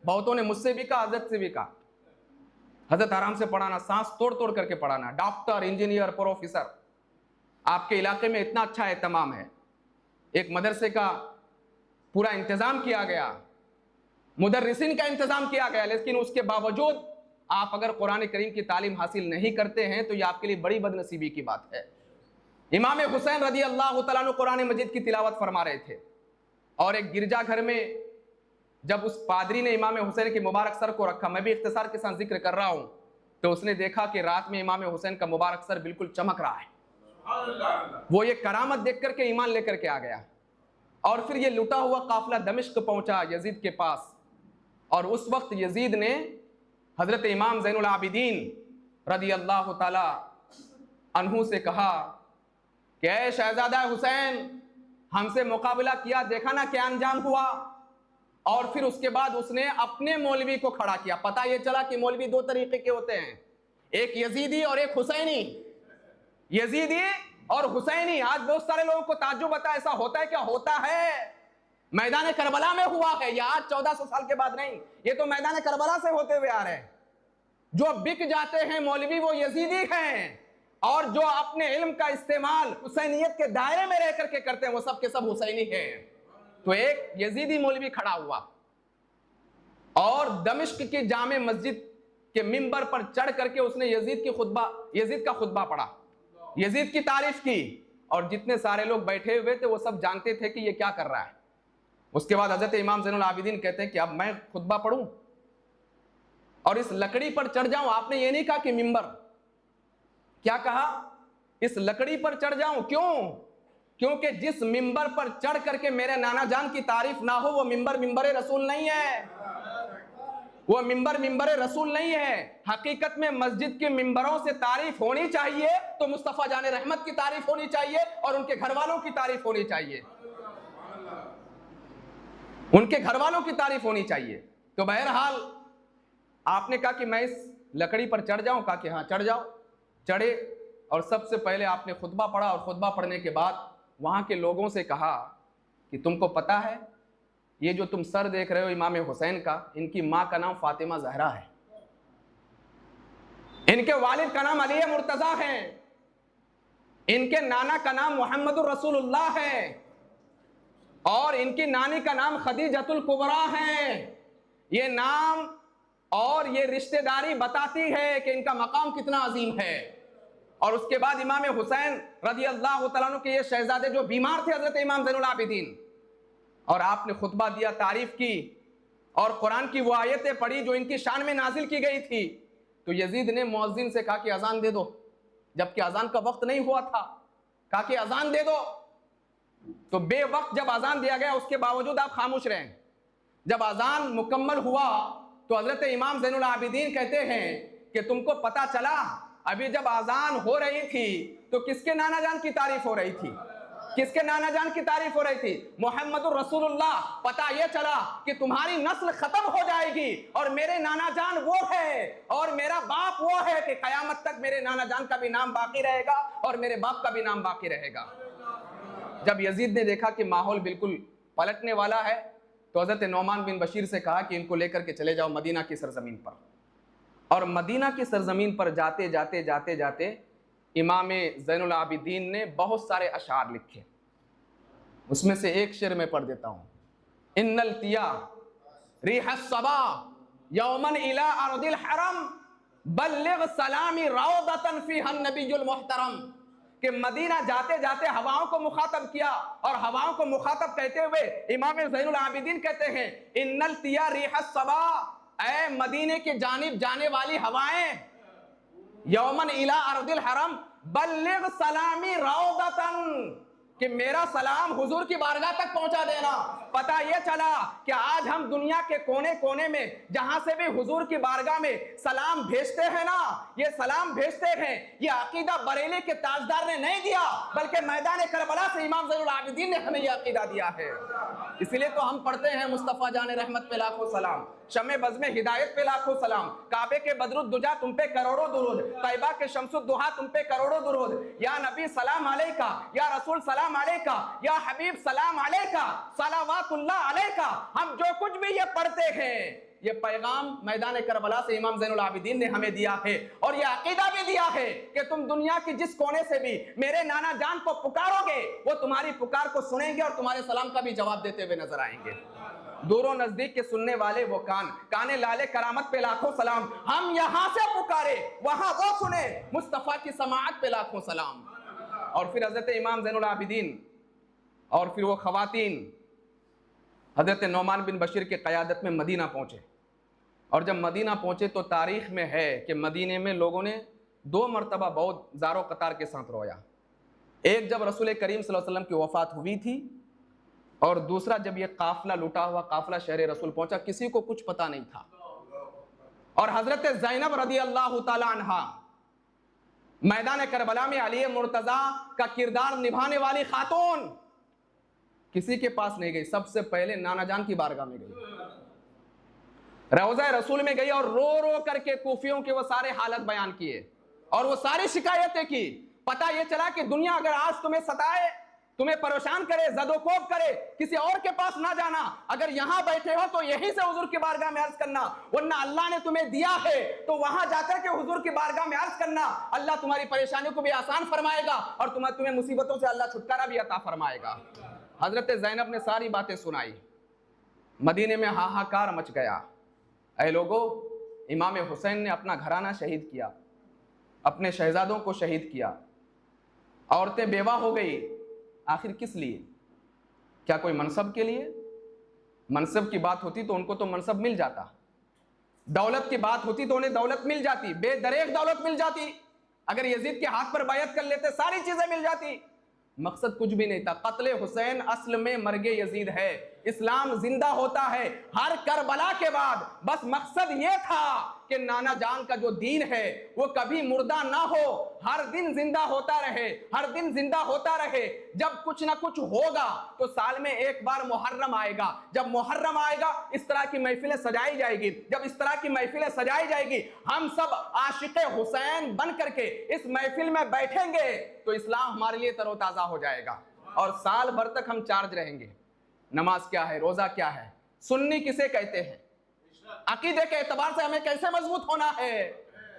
Speaker 1: बहुतों ने मुझसे भी कहा, हजरत से भी कहा, हजरत आराम से पढ़ाना, सांस तोड़ तोड़ करके पढ़ाना। डॉक्टर, इंजीनियर, प्रोफेसर, आपके इलाके में इतना अच्छा एहतमाम है, एक मदरसे का पूरा इंतजाम किया गया, मुदर्रिसिन का इंतजाम किया गया, लेकिन उसके बावजूद आप अगर कुरान करीम की तालीम हासिल नहीं करते हैं तो ये आपके लिए बड़ी बदनसीबी की बात है। इमाम हुसैन रदी अल्लाह तआला अन्हु कुरान मजीद की तिलावत फरमा रहे थे, और एक गिरजाघर में जब उस पादरी ने इमाम हुसैन के मुबारक सर को रखा, मैं भी इख्तिसार के साथ जिक्र कर रहा हूं, तो उसने देखा कि रात में इमाम हुसैन का मुबारक सर बिल्कुल चमक रहा है। वो ये करामत देख करके ईमान लेकर के आ गया, और फिर ये लुटा हुआ काफिला दमिश्क पहुंचा यजीद के पास, और उस वक्त यजीद ने हजरत इमाम ज़ैनुल आबिदीन रदी अल्लाह तआला अन्हु से कहा कि ऐ शहजादा हुसैन, हमसे मुकाबला किया, देखा ना क्या अंजाम हुआ। और फिर उसके बाद उसने अपने मौलवी को खड़ा किया। पता ये चला कि मौलवी दो तरीके के होते हैं, एक यजीदी और एक हुसैनी। यजीदी और हुसैनी, आज बहुत सारे लोगों को ताज्जुब आता है, ऐसा होता है क्या? होता है, मैदान करबला में हुआ है। ये आज 1400 साल के बाद नहीं, ये तो मैदान करबला से होते हुए आ रहे हैं। जो बिक जाते हैं मौलवी वो यजीदी हैं, और जो अपने इल्म का इस्तेमाल हुसैनियत के दायरे में रह करके करते हैं वो सब के सब हुसैनी हैं। तो एक यजीदी मौलवी खड़ा हुआ और दमिश्क की जामे मस्जिद के मिंबर पर चढ़ करके उसने यजीद का खुतबा पढ़ा, यजीद की तारीफ की। और जितने सारे लोग बैठे हुए थे वो सब जानते थे कि ये क्या कर रहा है। उसके बाद हजरत इमाम ज़ैनुल आबिदीन कहते हैं कि अब मैं खुतबा पढ़ूं और इस लकड़ी पर चढ़ जाऊं। आपने ये नहीं कहा कि मिंबर, क्या कहा? इस लकड़ी पर चढ़ जाऊं। क्यों? क्योंकि जिस मिंबर पर चढ़ करके मेरे नाना जान की तारीफ ना हो वो मिंबर मिंबर रसूल नहीं है, वो मिंबर मिंबर रसूल नहीं है। हकीकत में मस्जिद के मिंबरों से तारीफ होनी चाहिए तो मुस्तफा जाने रहमत की तारीफ होनी चाहिए और उनके घर वालों की तारीफ होनी चाहिए, उनके घर वालों की तारीफ होनी चाहिए। तो बहरहाल आपने कहा कि मैं इस लकड़ी पर चढ़ जाऊं, कहा कि हाँ चढ़ जाओ। चढ़े और सबसे पहले आपने खुतबा पढ़ा और खुतबा पढ़ने के बाद वहां के लोगों से कहा कि तुमको पता है ये जो तुम सर देख रहे हो इमाम हुसैन का, इनकी मां का नाम फातिमा जहरा है, इनके वालिद का नाम अली मुर्तजा है, इनके नाना का नाम मोहम्मदुर रसूलुल्लाह है और इनकी नानी का नाम खदीजतुल कुबरा है। ये नाम और ये रिश्तेदारी बताती है कि इनका मकाम कितना अजीम है। और उसके बाद इमाम हुसैन रज़ी अल्लाह तआला अन्हु के ये शहजादे जो बीमार थे हजरत इमाम ज़ैनुल आबिदीन, और आपने खुतबा दिया, तारीफ की और कुरान की वो आयतें पढ़ी जो इनकी शान में नाजिल की गई थी। तो यजीद ने मुअज्जिन से कहा कि अजान दे दो, जबकि अजान का वक्त नहीं हुआ था। कहा कि अजान दे दो। तो बेवक्त जब अजान दिया गया उसके बावजूद आप खामोश रहे। जब अजान मुकम्मल हुआ तो हजरत इमाम ज़ैनुल आबिदीन कहते हैं कि तुमको पता चला अभी जब अजान हो रही थी तो किसके नाना जान की तारीफ हो रही थी? किसके नाना जान की तारीफ हो रही थी? मोहम्मदुर रसूलुल्लाह। पता यह चला कि तुम्हारी नस्ल खत्म हो जाएगी और मेरे नाना जान वो है और मेरा बाप वो है कि कयामत तक मेरे नाना जान का भी नाम बाकी रहेगा और मेरे बाप का भी नाम बाकी रहेगा। जब यजीद ने देखा कि माहौल बिल्कुल पलटने वाला है तो हजरत नौमान बिन बशीर से कहा कि इनको लेकर के चले जाओ मदीना की सरजमीन पर। और मदीना की सरजमीन पर जाते जाते जाते जाते इमाम ज़ैनुल आबिदीन ने बहुत सारे अशार लिखे। उसमें से एक शेर में पढ़ देता हूँ। इन्नल तिया रिहस सबा यौमन इला अर्दिल हरम बल्लिग सलामी रौदतन फीहन नबियुल मुहतरम। कि मदीना जाते जाते हवाओं को मुखातब किया और हवाओं को मुखातब कहते हुए इमाम ज़ैनुल आबिदीन कहते हैं इन्नल तिया रिहस सबा, ऐ मदीने की जानिब जाने वाली हवाएं, यौमन इला अर्दिल हरम बल्लिग सलामी रौदतन, कि मेरा सलाम हुजूर की बारगाह तक पहुंचा देना। पता यह चला कि आज हम दुनिया के कोने कोने में जहां से भी हुजूर की बारगाह में सलाम भेजते हैं ना, ये सलाम भेजते हैं, ये अकीदा बरेली के ताजदार ने नहीं दिया बल्कि मैदान करबला से इमाम ज़ैनुल आबिदीन ने हमें यह अकीदा दिया है। इसलिए तो हम पढ़ते हैं मुस्तफ़ा जाने रहमत पे लाखों सलाम, शमे बज़्म हिदायत पे लाखों सलाम, काबे के बदरुद्दुजा तुम पे करोड़ों दुरूद, तैयबा के शम्सुद्दुहा तुम पे करोड़ों दुरूद, या नबी सलाम अलैका, या रसूल सलाम अलैका, या हबीब सलाम अलैका, सलावातुल्लाह अलैका। हम जो कुछ भी ये पढ़ते हैं ये पैगाम मैदान करबला से इमाम ज़ैनुल आबिदीन ने हमें दिया है और ये अकीदा भी दिया है कि तुम दुनिया की जिस कोने से भी मेरे नाना जान को पुकारोगे वो तुम्हारी पुकार को सुनेंगे और तुम्हारे सलाम का भी जवाब देते हुए नजर आएंगे। दूरों नजदीक के सुनने वाले वो काने लाले करामत पे लाखों सलाम, हम यहां से पुकारे वहां वो सुने, मुस्तफा की समाअत पे लाखों सलाम। और फिर हजरत इमाम ज़ैनुल आबिदीन और फिर वो खवातीन हजरत नौमान बिन बशीर की क़यादत में मदीना पहुंचे। और जब मदीना पहुंचे तो तारीख में है कि मदीने में लोगों ने 2 मरतबा बहुत ज़ारो कतार के साथ रोया। एक जब रसूल करीम सल्लल्लाहु अलैहि वसल्लम की वफ़ात हुई थी और दूसरा जब ये काफिला लुटा हुआ काफिला शहर रसूल पहुंचा, किसी को कुछ पता नहीं था। और हजरत ज़ैनब रज़ी अल्लाह ताला अन्हा मैदान करबला में अली मुर्तजा का किरदार निभाने वाली खातून किसी के पास नहीं गई, सबसे पहले नाना जान की बारगाह में गई, रौज़ा रसूल में गई और रो रो करके कूफियों के वो सारे हालत बयान किए और वो सारी शिकायतें की। पता ये चला कि दुनिया अगर आज तुम्हें सताए, तुम्हें परेशान करे, जदोकोब करे, किसी और के पास ना जाना, अगर यहां बैठे हो तो यहीं से हुजूर की बारगाह में अर्ज करना, वरना अल्लाह ने तुम्हें दिया है तो वहां जाकर के हुजूर की बारगाह में अर्ज करना। अल्लाह तुम्हारी परेशानियों को भी आसान फरमाएगा और तुम्हें मुसीबतों से अल्लाह छुटकारा भी अता फरमाएगा। हजरत ज़ैनब ने सारी बातें सुनाई, मदीने में हाहाकार मच गया। ऐ लोगों, इमाम हुसैन ने अपना घराना शहीद किया, अपने शहजादों को शहीद किया, औरतें बेवा हो गई, आखिर किस लिए? क्या कोई मनसब के लिए? मनसब की बात होती तो उनको तो मनसब मिल जाता, दौलत की बात होती तो उन्हें दौलत मिल जाती, बेदरेक दौलत मिल जाती, अगर यजीद के हाथ पर बायत कर लेते सारी चीजें मिल जाती। मकसद कुछ भी नहीं था। कत्ले हुसैन असल में मर्गे यजीद है, इस्लाम जिंदा होता है हर करबला के बाद। बस मकसद ये था कि नाना जान का जो दीन है वो कभी मुर्दा ना हो, हर दिन जिंदा होता रहे, हर दिन जिंदा होता रहे। जब कुछ ना कुछ होगा तो साल में एक बार मुहर्रम आएगा, जब मुहर्रम आएगा इस तरह की महफिलें सजाई जाएगी, जब इस तरह की महफिलें सजाई जाएगी हम सब आशिक़े हुसैन बन करके इस महफिल में बैठेंगे तो इस्लाम हमारे लिए तरोताजा हो जाएगा और साल भर तक हम चार्ज रहेंगे। नमाज क्या है, रोजा क्या है, सुन्नी किसे कहते हैं, अकीदे के एतबार से हमें कैसे मजबूत होना है,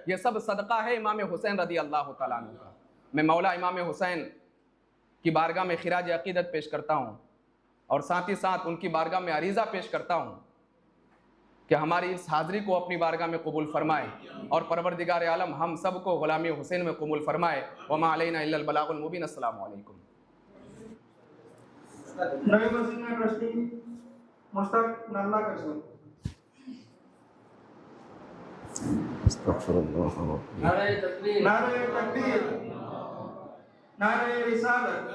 Speaker 1: ये सब सदका है इमाम हुसैन रदी अल्लाह तआला अन्हु का। मैं मौला इमाम हुसैन की बारगाह में खिराज अकीदत पेश करता हूँ और साथ ही साथ उनकी बारगाह में अरीज़ा पेश करता हूँ कि हमारी इस हाज़िरी को अपनी बारगाह में कबूल फरमाए और परवरदिगार आलम हम सब को गुलामी हुसैन में कबूल फरमाए। वमा अलैना इल्लल बलागुल मुबीन। अस्सलामु अलैकुम।
Speaker 2: नवी मस्जिद में ट्रस्टी मुश्ताक नल्ला कर सो।
Speaker 1: अस्तगफिरुल्लाह।
Speaker 2: नारे तकबीर, नारे रिसालत।